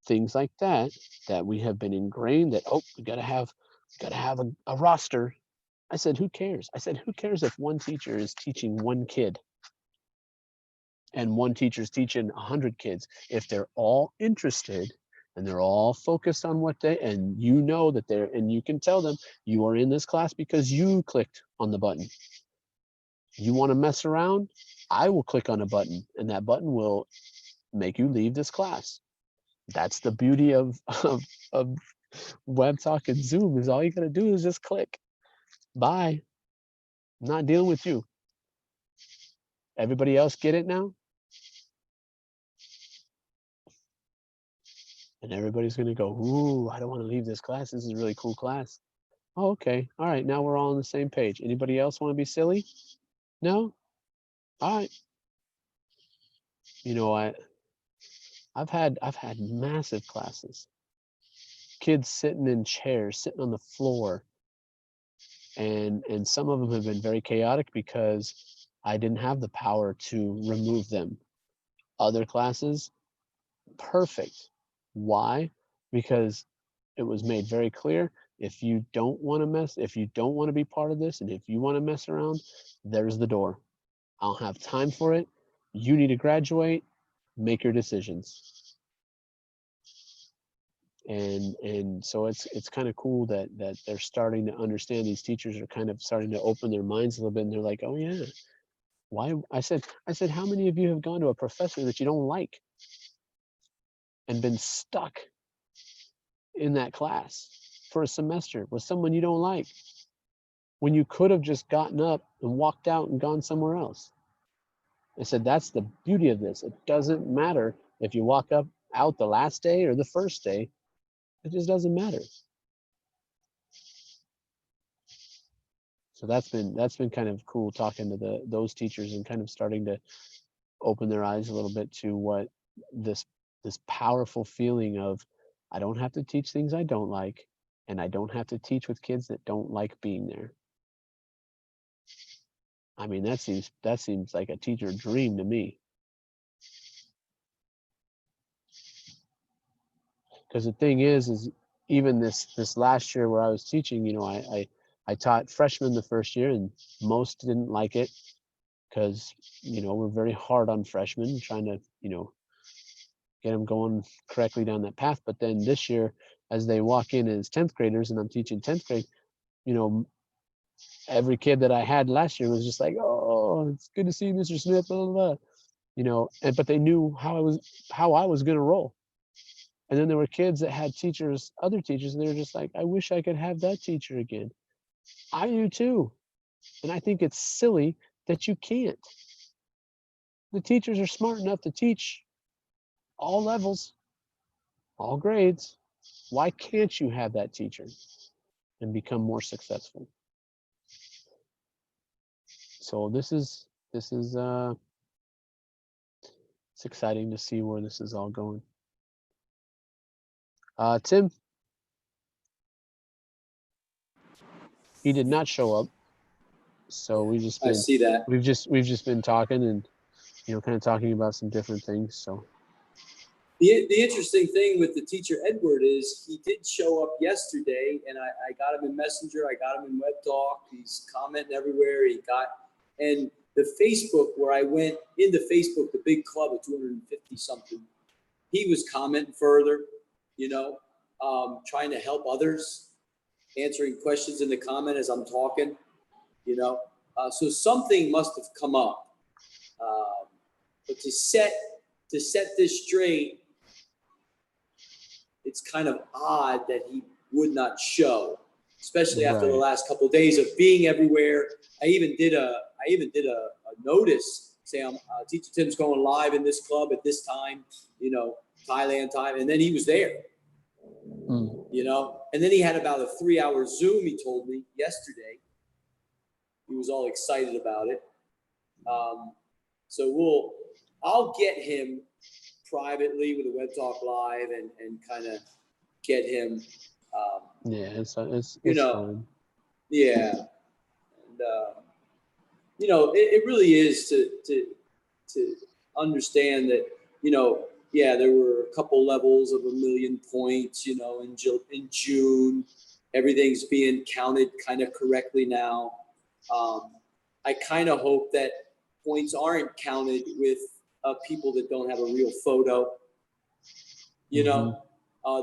C: things like that we have been ingrained, that, oh, we gotta have a roster. I said, who cares? I said, who cares if one teacher is teaching one kid and one teacher's teaching 100 kids? If they're all interested and they're all focused on what they, and that they're, and you can tell them, you are in this class because you clicked on the button. You want to mess around? I will click on a button, and that button will make you leave this class. That's the beauty of Web Talk and Zoom, is all you got to do is just click. Bye. I'm not dealing with you. Everybody else get it now? And everybody's going to go, ooh, I don't want to leave this class. This is a really cool class. Oh, okay. All right. Now we're all on the same page. Anybody else want to be silly? No? All right. I I've had massive classes. Kids sitting in chairs, sitting on the floor. And some of them have been very chaotic because I didn't have the power to remove them. Other classes, perfect. Why? Because it was made very clear, if you don't want to if you don't want to be part of this, and if you want to mess around, there's the door. I don't have time for it. You need to graduate, make your decisions. And so it's kind of cool that they're starting to understand. These teachers are kind of starting to open their minds a little bit, and they're like, oh yeah, why? I said, how many of you have gone to a professor that you don't like and been stuck in that class for a semester with someone you don't like, when you could have just gotten up and walked out and gone somewhere else? I said, that's the beauty of this. It doesn't matter if you walk out the last day or the first day. It just doesn't matter. So that's been kind of cool, talking to those teachers and kind of starting to open their eyes a little bit to what this powerful feeling of, I don't have to teach things I don't like, and I don't have to teach with kids that don't like being there. I mean, that seems like a teacher dream to me. Because the thing is even this last year where I was teaching, you know, I taught freshmen the first year, and most didn't like it because, you know, we're very hard on freshmen, trying to, you know, get them going correctly down that path. But then this year, as they walk in as 10th graders, and I'm teaching 10th grade, you know, every kid that I had last year was just like, oh, it's good to see you, Mr. Smith, blah, blah, blah. You know, but they knew how I was going to roll. And then there were kids that had other teachers, and they were just like, I wish I could have that teacher again. I do too. And I think it's silly that you can't. The teachers are smart enough to teach all levels, all grades. Why can't you have that teacher and become more successful? So this is it's exciting to see where this is all going. Tim, he did not show up, so
A: I see that.
C: we've just been talking, and, you know, kind of talking about some different things. So
A: The interesting thing with the teacher Edward is he did show up yesterday, and I got him in Messenger, I got him in Web Talk. He's commenting everywhere. And the Facebook, where I went into Facebook, the big club of 250 something, he was commenting further, you know, trying to help others, answering questions in the comment as I'm talking, you know. So something must have come up. But to set this straight, it's kind of odd that he would not show, especially after the
C: Right.
A: last couple of days of being everywhere. I even did a notice saying, Teacher Tim's going live in this club at this time, you know, Thailand time, and then he was there. You know, and then he had about a 3-hour Zoom, he told me yesterday. He was all excited about it. So I'll get him privately with a Web Talk Live and kind of get him,
C: yeah, it's
A: you know,
C: fun.
A: yeah. And, you know, it really is to understand that, you know, yeah, there were a couple levels of 1 million points, you know, in June. Everything's being counted kind of correctly now. I kind of hope that points aren't counted with people that don't have a real photo, you know,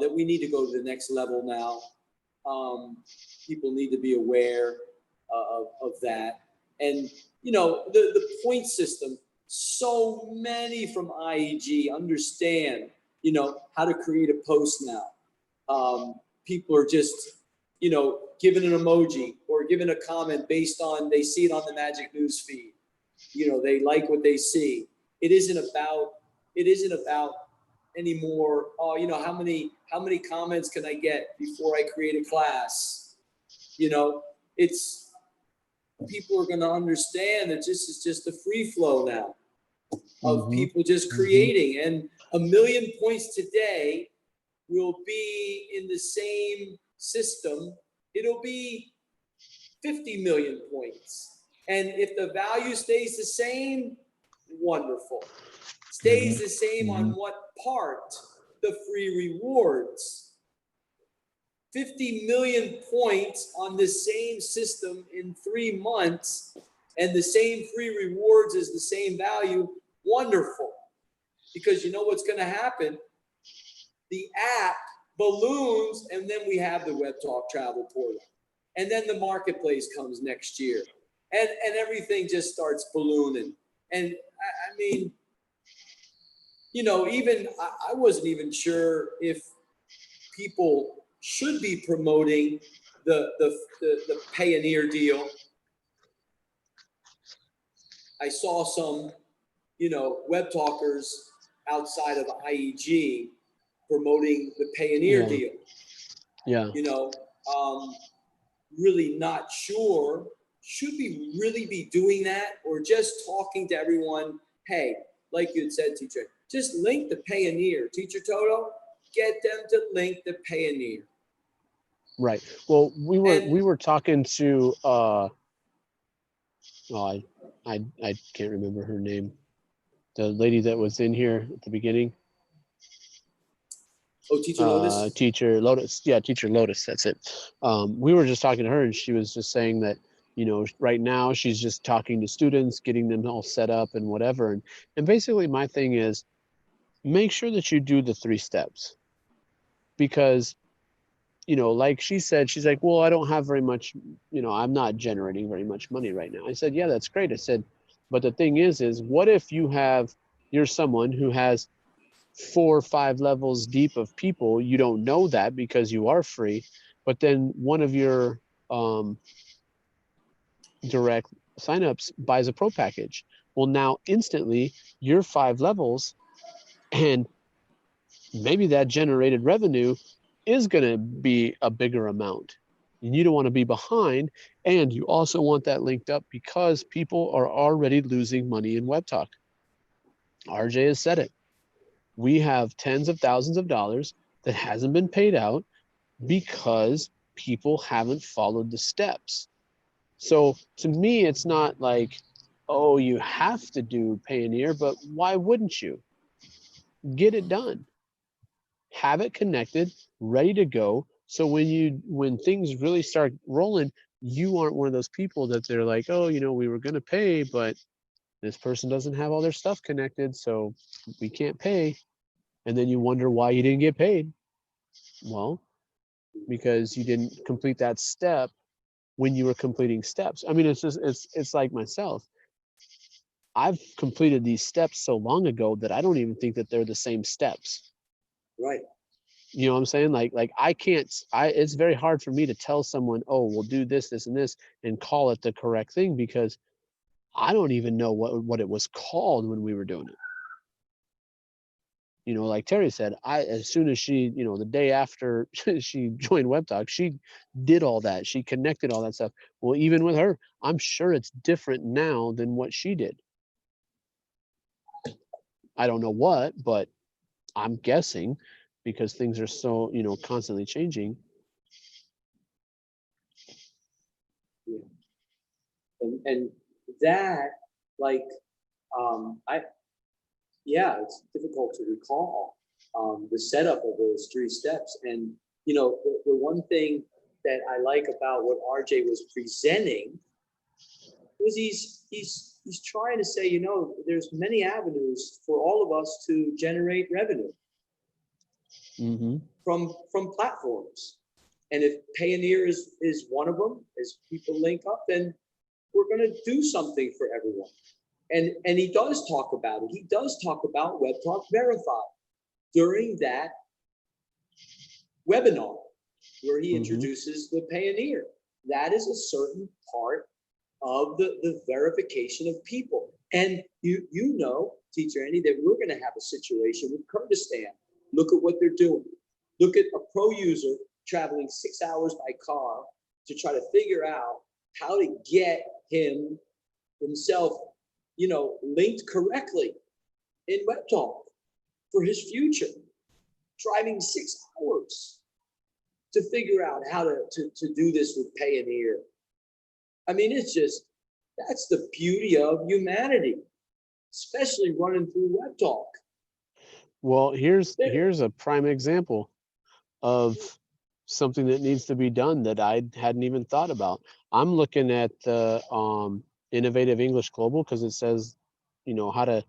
A: that we need to go to the next level now. People need to be aware of that. And, you know, the point system, so many from IEG understand, you know, how to create a post now. People are just, you know, giving an emoji or giving a comment based on, they see it on the Magic News feed. You know, they like what they see. It isn't about anymore, oh, you know, how many comments can I get before I create a class? You know, it's, people are going to understand that this is just a free flow now of people just creating. And 1 million points today will be in the same system. It'll be 50 million points. And if the value stays the same, wonderful. Stays the same on what part? The free rewards. 50 million points on the same system in 3 months, and the same free rewards is the same value. Wonderful. Because you know what's going to happen? The app balloons, and then we have the WebTalk travel portal. And then the marketplace comes next year. And everything just starts ballooning. And I mean, you know, even I wasn't even sure if people should be promoting the Payoneer deal. I saw some, you know, web talkers outside of IEG promoting the Payoneer deal.
C: Yeah.
A: You know, really not sure. Should we really be doing that, or just talking to everyone? Hey, like you had said, teacher, just link the Payoneer. Teacher Toto, get them to link the Payoneer.
C: Right. Well, we were talking to I can't remember her name. The lady that was in here at the beginning.
A: Oh, Teacher Lotus?
C: Teacher Lotus. Yeah, Teacher Lotus. That's it. We were just talking to her, and she was just saying that, you know, right now she's just talking to students, getting them all set up and whatever. And basically my thing is, make sure that you do the 3 steps. Because, you know, like she said, she's like, well, I don't have very much, you know, I'm not generating very much money right now. I said, yeah, that's great. I said, but the thing is what if you're someone who has 4 or 5 levels deep of people, you don't know that because you are free, but then one of your direct signups buys a pro package. Well, now instantly you're 5 levels, and maybe that generated revenue is going to be a bigger amount. And you don't want to be behind, and you also want that linked up because people are already losing money in WebTalk. RJ has said it. We have tens of thousands of dollars that hasn't been paid out because people haven't followed the steps. So to me, it's not like, oh, you have to do Payoneer, but why wouldn't you? Get it done. Have it connected, ready to go. So when things really start rolling, you aren't one of those people that they're like, oh, you know, we were going to pay, but this person doesn't have all their stuff connected, so we can't pay. And then you wonder why you didn't get paid. Well, because you didn't complete that step when you were completing steps. I mean, it's like myself. I've completed these steps so long ago that I don't even think that they're the same steps.
A: Right.
C: You know what I'm saying? Like it's very hard for me to tell someone, oh, we'll do this, this, and this, and call it the correct thing, because I don't even know what it was called when we were doing it. You know, like Terry said, as soon as she, you know, the day after she joined WebTalk, she did all that. She connected all that stuff. Well, even with her, I'm sure it's different now than what she did. I don't know what, but I'm guessing, because things are so, you know, constantly changing.
A: Yeah. And that, like, it's difficult to recall the setup of those 3 steps. And, you know, the one thing that I like about what RJ was presenting was he's trying to say, you know, there's many avenues for all of us to generate revenue from platforms. And if Payoneer is one of them, as people link up, then we're going to do something for everyone. And he does talk about it. He does talk about WebTalk Verified during that webinar where he introduces the Payoneer. That is a certain part of the verification of people. And you know, Teacher Andy, that we're going to have a situation with Kurdistan. Look at what they're doing. Look at a pro user traveling 6 hours by car to try to figure out how to get himself, you know, linked correctly in WebTalk. for his future, driving 6 hours to figure out how to do this with Payoneer. I mean, it's just, that's the beauty of humanity, especially running through Web Talk.
C: Well, here's
A: There.
C: a prime example of something that needs to be done that I hadn't even thought about. I'm looking at the Innovative English Global because it says, you know, how to.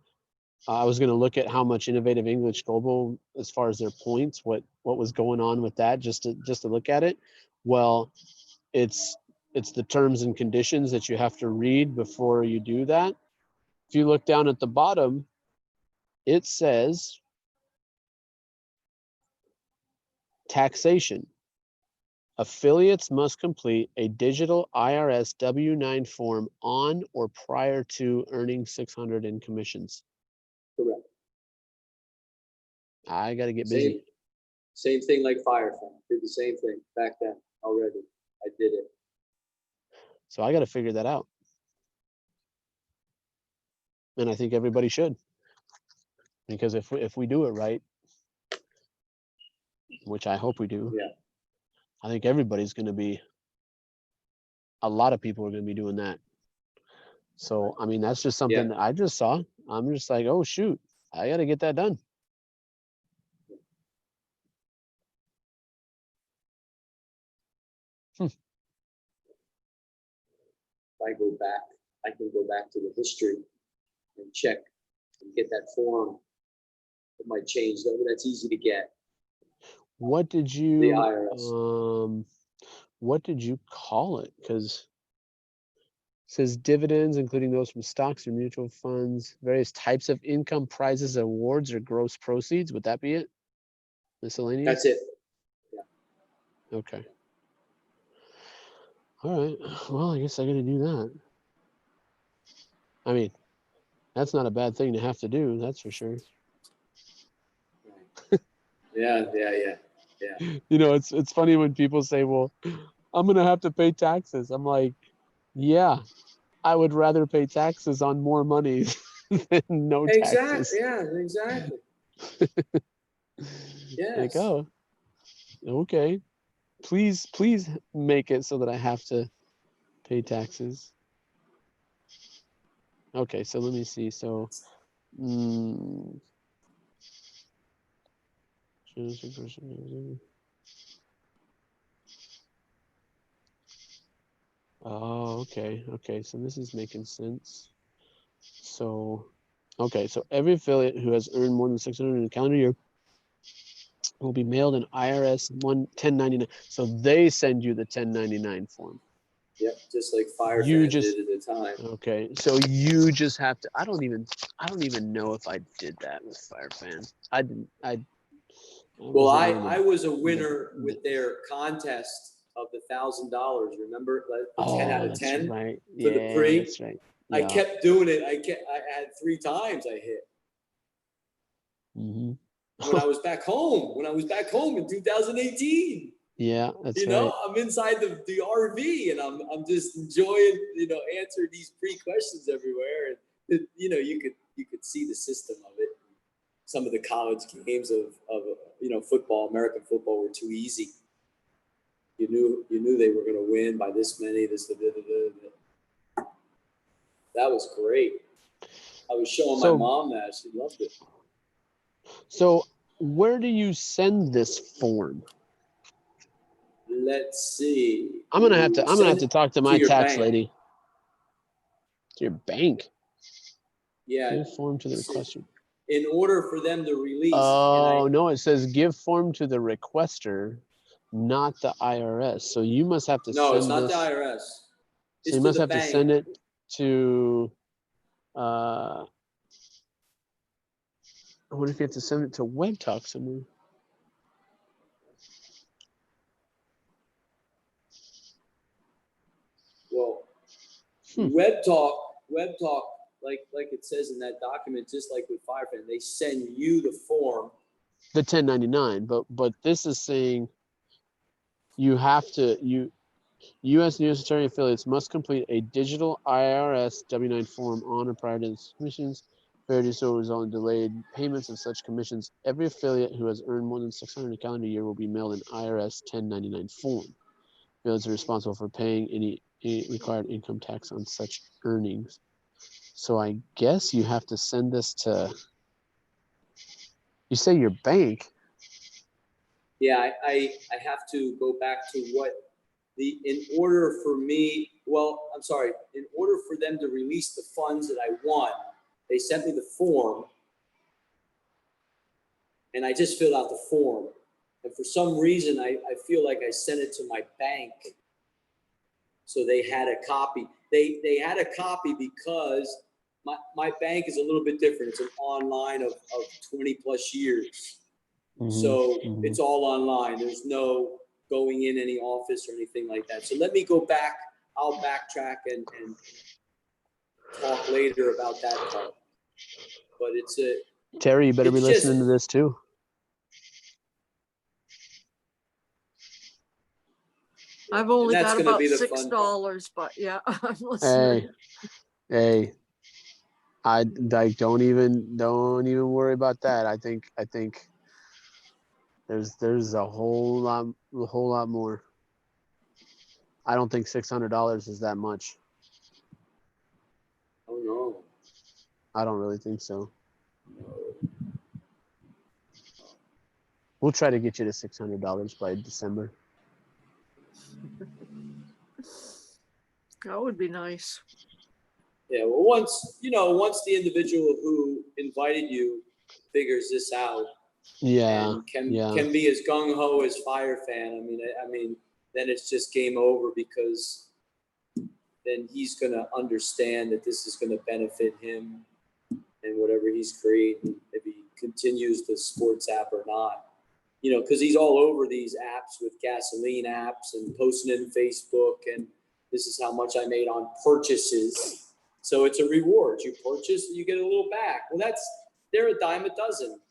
C: I was going to look at how much Innovative English Global, as far as their points, what was going on with that, just to look at it. Well, it's the terms and conditions that you have to read before you do that. If you look down at the bottom, it says taxation. Affiliates must complete a digital IRS W-9 form on or prior to earning 600 in commissions.
A: Correct.
C: I got to get busy.
A: Same thing like Firefly. Did the same thing back then already. I did it.
C: So I got to figure that out. And I think everybody should. Because if we do it right, which I hope we do,
A: Yeah.
C: I think everybody's going to be, a lot of people are going to be doing that. So, I mean, that's just something that I just saw. I'm just like, oh, shoot, I got to get that done.
A: If I go back, I can go back to the history and check and get that form. It might change though, but that's easy to get.
C: What did
A: The
C: you,
A: IRS.
C: what did you call it? Because it says dividends, including those from stocks or mutual funds, various types of income, prizes, awards, or gross proceeds. Would that be it? Miscellaneous?
A: That's it.
C: Okay. All right. Well, I guess I got to do that. I mean, that's not a bad thing to have to do. That's for sure.
A: Yeah.
C: You know, it's funny when people say, well, I'm going to have to pay taxes. I'm like, yeah, I would rather pay taxes on more money than no taxes.
A: Exactly. Yeah, exactly. Yes.
C: Like, oh, okay. Please make it so that I have to pay taxes. Okay, so let me see. So, oh, okay. So this is making sense. So, okay. So every affiliate who has earned more than 600 in a calendar year will be mailed an IRS 1099. So they send you the 1099 form.
A: Yep. Just like Firefly
C: You
A: did
C: just
A: at the time.
C: okay. So you just have to. I don't even know if I did that with FireFan. I didn't.
A: Well,
C: wasn't one of the-
A: I was a winner with their contest of the $1,000. Remember, like 10 out of
C: that's
A: 10
C: right.
A: for the pre.
C: That's right.
A: I
C: Yeah.
A: kept doing it. I had 3 times I hit
C: Mm-hmm.
A: when I was back home. When I was back home in 2018.
C: Yeah, that's
A: You know,
C: right.
A: I'm inside the RV and I'm just enjoying, you know, answering these pre-questions everywhere. And it, you know, you could see the system of it. Some of the college games of you know, football, American football, were too easy. You knew they were going to win by this many. That was great. I was showing my mom that. She loved it.
C: So where do you send this form?
A: Let's see.
C: I'm gonna have to talk to my
A: your
C: tax
A: bank.
C: lady. To your bank.
A: Yeah.
C: Give form to the requester.
A: In order for them to release.
C: Oh no, it says give form to the requester, not the IRS. So you must have to
A: No,
C: send
A: it's not
C: this,
A: the IRS.
C: So you must have to send it to what if you have to send it to Web Talk somewhere?
A: Well, Web Talk, like it says in that document, just like with Firefan, they send you the form.
C: The 1099, but this is saying you have to U.S. and U.S. Attorney affiliates must complete a digital IRS W-9 form on or prior to the submissions. Verity so result in delayed payments of such commissions. Every affiliate who has earned more than 600 in a calendar year will be mailed an IRS 1099 form. Affiliates are responsible for paying any required income tax on such earnings. So I guess you have to send this to, you say your bank.
A: Yeah, I have to go back to what in order for me, well, I'm sorry, in order for them to release the funds that I won, they sent me the form and I just filled out the form. And for some reason, I feel like I sent it to my bank. So they had a copy. They had a copy because my bank is a little bit different. It's an online of 20 plus years. So it's all online. There's no going in any office or anything like that. So let me go back. I'll backtrack and talk later about that part. But it's a
C: Terry, you better be
A: it's
C: listening
A: just-
C: to this too.
F: I've only
A: that's
F: got
A: gonna
F: about
A: be the fun
F: $6, but yeah, I'm listening.
C: Hey, I like don't even worry about that. I think there's a whole lot more. I don't think $600 is that much.
A: Oh no.
C: I don't really think so. We'll try to get you to $600 by December.
F: That would be nice.
A: Yeah, well, once the individual who invited you figures this out
C: Yeah,
A: and can
C: yeah.
A: be as gung ho as Fire Fan, I mean, then it's just game over because then he's gonna understand that this is gonna benefit him and whatever he's creating, if he continues the sports app or not. You know, because he's all over these apps with gasoline apps and posting it in Facebook, and this is how much I made on purchases. So it's a reward. You purchase, you get a little back. Well, they're a dime a dozen.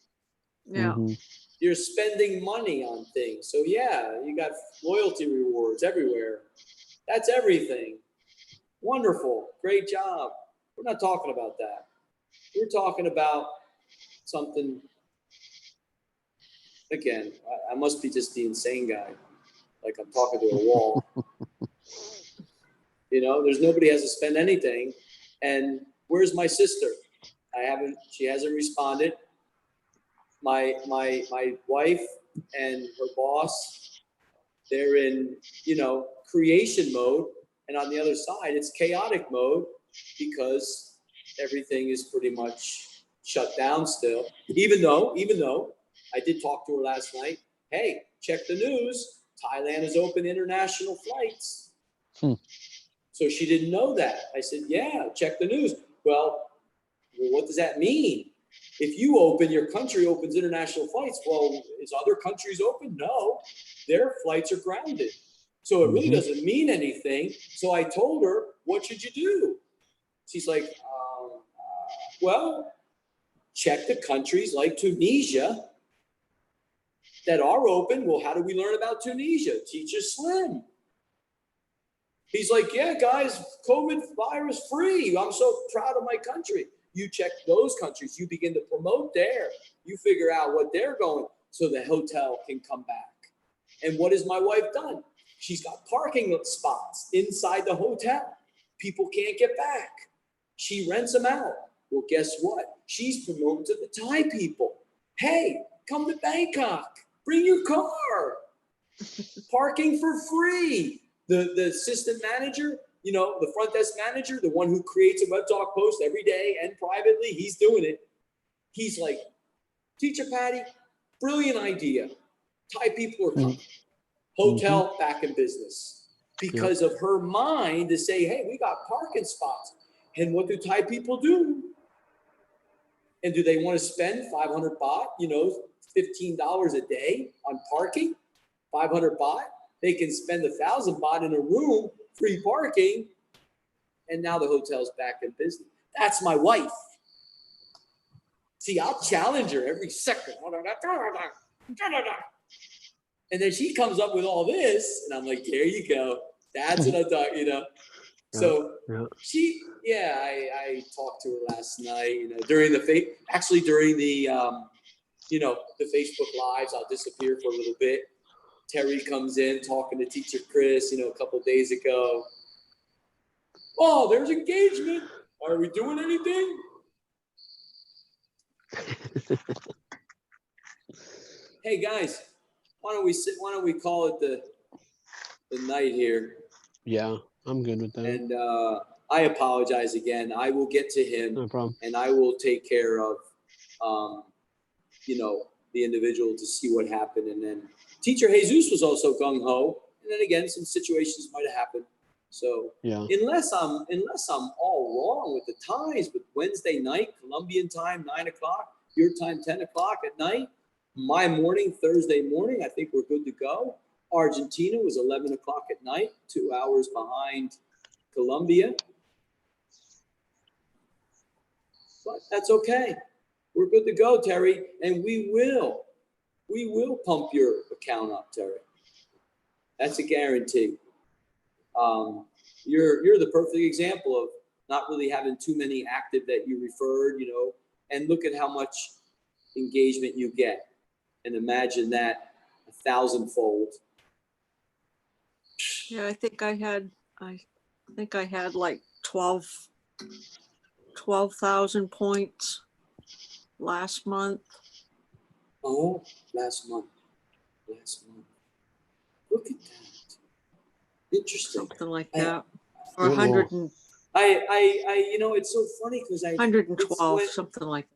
F: Yeah.
C: Mhm.
A: You're spending money on things. So yeah, you got loyalty rewards everywhere. That's everything. Wonderful. Great job. We're not talking about that. We're talking about something, again, I must be just the insane guy. Like I'm talking to a wall. You know, there's nobody has to spend anything. And where's my sister? She hasn't responded. My wife and her boss, they're in, creation mode. And on the other side, it's chaotic mode because everything is pretty much shut down still. Even though I did talk to her last night. Hey, check the news. Thailand has opened international flights. So she didn't know that. I said, yeah, check the news. Well, what does that mean? If you open, your country opens international flights. Well, is other countries open? No, their flights are grounded. So it really doesn't mean anything. So I told her, what should you do? She's like, well, check the countries like Tunisia that are open. Well, how do we learn about Tunisia? Teacher Slim. He's like, yeah, guys, COVID virus free. I'm so proud of my country. You check those countries. You begin to promote there. You figure out what they're going so the hotel can come back. And what has my wife done? She's got parking spots inside the hotel. People can't get back. She rents them out. Well, guess what? She's promoting to the Thai people. Hey, come to Bangkok. Bring your car. Parking for free. The assistant manager, the front desk manager, the one who creates a web talk post every day and privately, he's doing it. He's like, Teacher Patty, brilliant idea. Thai people are coming. Hotel back in business. Because of her mind to say, hey, we got parking spots. And what do Thai people do? And do they want to spend 500 baht, $15 a day on parking? 500 baht? They can spend 1,000 baht in a room, free parking, and now the hotel's back in business. That's my wife. See, I'll challenge her every second. And then she comes up with all this, and I'm like, there you go. That's what I'm talking, So
C: yeah.
A: I talked to her last night, during during the, the Facebook Lives. I'll disappear for a little bit. Terry comes in talking to teacher Chris, a couple days ago. Oh, there's engagement. Are we doing anything? Hey guys, why don't we call it the night here?
C: Yeah, I'm good with that.
A: And I apologize again. I will get to him,
C: No problem.
A: and I will take care of, the individual to see what happened. And then teacher Jesus was also gung ho. And then again, some situations might have happened. So
C: Yeah.
A: unless I'm all wrong with the times, but Wednesday night, Colombian time, 9 o'clock, your time, 10 o'clock at night, my morning, Thursday morning, I think we're good to go. Argentina was 11 o'clock at night, 2 hours behind Colombia. But that's okay. We're good to go, Terry. And we will pump your account up, Terry. That's a guarantee. You're the perfect example of not really having too many active that you referred, and look at how much engagement you get. And imagine that 1,000-fold.
F: Yeah, I think I had like 12,000 points last month.
A: Oh, last month. Look at that. Interesting.
F: Something like
A: I-
F: that. Or
C: Whoa.
F: 100 and,
A: It's so funny because
F: 112,
A: it's
F: something like that.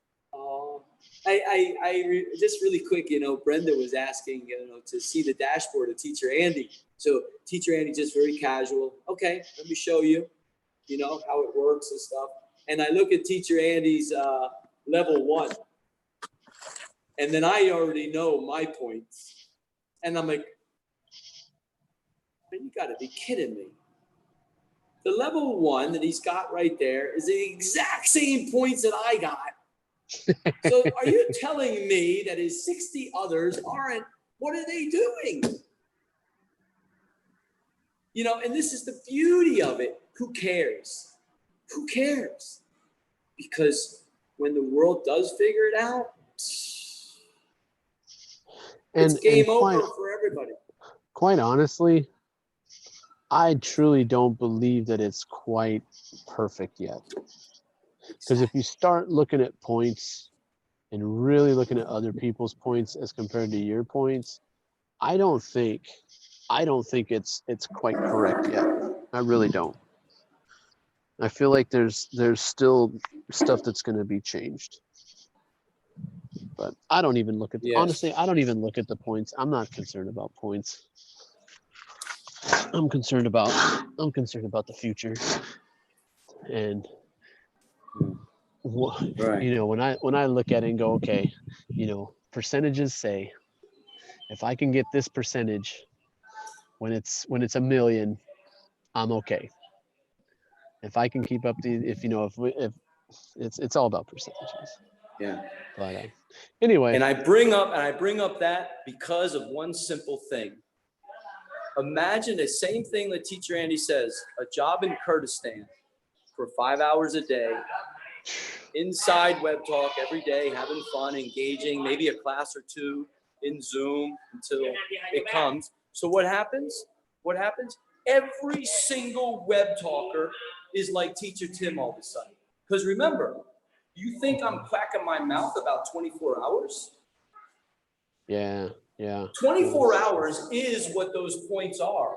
A: just really quick, Brenda was asking, to see the dashboard of Teacher Andy. So Teacher Andy, just very casual. Okay, let me show you, how it works and stuff. And I look at Teacher Andy's level 1. And then I already know my points. And I'm like, man, you gotta be kidding me. The level 1 that he's got right there is the exact same points that I got. So are you telling me that his 60 others aren't, what are they doing? And this is the beauty of it. Who cares? Who cares? Because when the world does figure it out, it's game over for everybody.
C: Quite honestly, I truly don't believe that it's quite perfect yet. Because if you start looking at points and really looking at other people's points as compared to your points, I don't think it's quite correct yet. I really don't. I feel like there's still stuff that's going to be changed. But I don't even look at honestly, I don't even look at the points. I'm not concerned about points. I'm concerned about the future. And
A: Right.
C: when I look at it and go, okay, percentages say if I can get this percentage when it's 1 million, I'm okay. If I can keep up if it's all about percentages.
A: Yeah.
C: But anyway,
A: And I bring up that because of one simple thing. Imagine the same thing that Teacher Andy says, a job in Kurdistan for 5 hours a day, inside Web Talk every day, having fun, engaging, maybe a class or two in Zoom until it comes. So what happens? Every single Web Talker is like Teacher Tim all of a sudden. Because remember, you think I'm cracking my mouth about 24 hours?
C: yeah.
A: 24 hours is what those points are.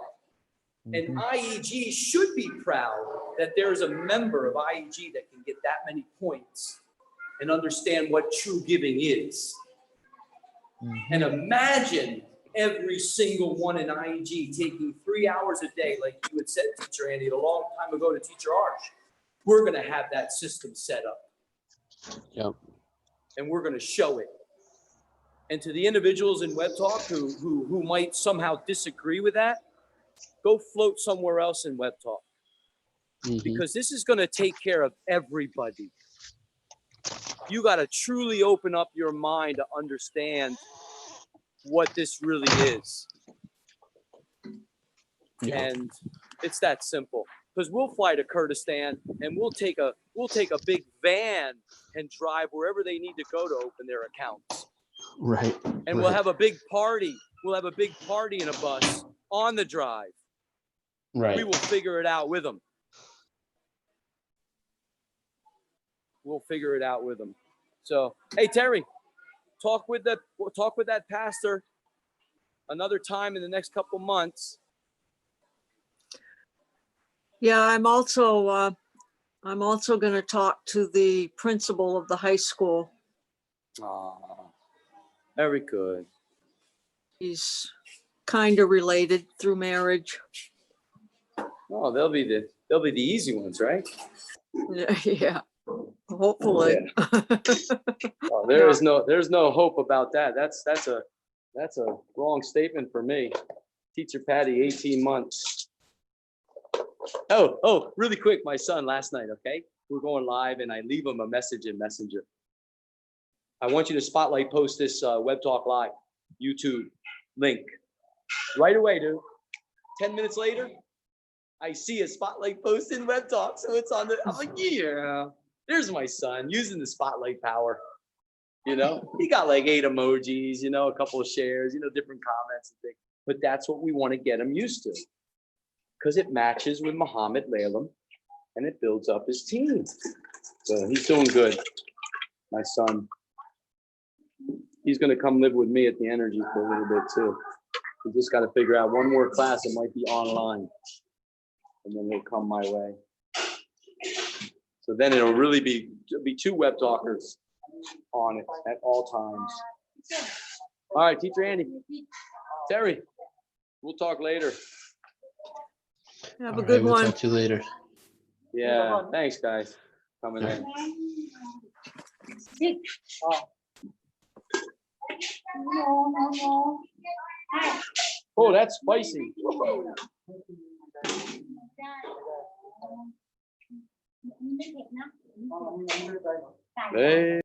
A: And IEG should be proud that there is a member of IEG that can get that many points and understand what true giving is. And imagine every single one in IEG taking 3 hours a day, like you had said, Teacher Andy, a long time ago to Teacher Arch. We're going to have that system set up.
C: Yep.
A: And we're going to show it. And to the individuals in Web Talk who might somehow disagree with that, go float somewhere else in Web Talk. Because this is going to take care of everybody. You got to truly open up your mind to understand what this really is.
C: Yeah.
A: And it's that simple. because we'll fly to Kurdistan and we'll take a big van and drive wherever they need to go to open their accounts.
C: Right.
A: And we'll have a big party. We'll have a big party in a bus on the drive.
C: Right.
A: We will figure it out with them. We'll figure it out with them. So, hey, Terry, talk with that pastor another time in the next couple months.
F: Yeah, I'm also going to talk to the principal of the high school.
A: Very good.
F: He's kind of related through marriage.
A: Oh, they'll be the easy ones, right?
F: Yeah, hopefully.
A: Oh, there's no hope about that. That's a wrong statement for me. Teacher Patty, 18 months. Oh, really quick, my son last night, okay? We're going live and I leave him a message in Messenger. I want you to spotlight post this Web Talk Live YouTube link right away, dude. 10 minutes later, I see a spotlight post in Web Talk, so it's on the. I'm like, yeah, there's my son using the spotlight power. You know, he got like 8 emojis, you know, a couple of shares, you know, different comments and things. But that's what we want to get him used to, because it matches with Muhammad Laylam and it builds up his team. So he's doing good, my son. He's going to come live with me at the Energy for a little bit too. We just got to figure out one more class. It might be online, and then he'll come my way. So then it'll really be 2 web talkers on it at all times. All right, Teacher Andy, Terry, we'll talk later.
F: Have
C: All
F: a good
C: right, we'll
F: one.
C: talk to you later.
A: Yeah, thanks, guys, coming in. Oh, that's spicy. Hey.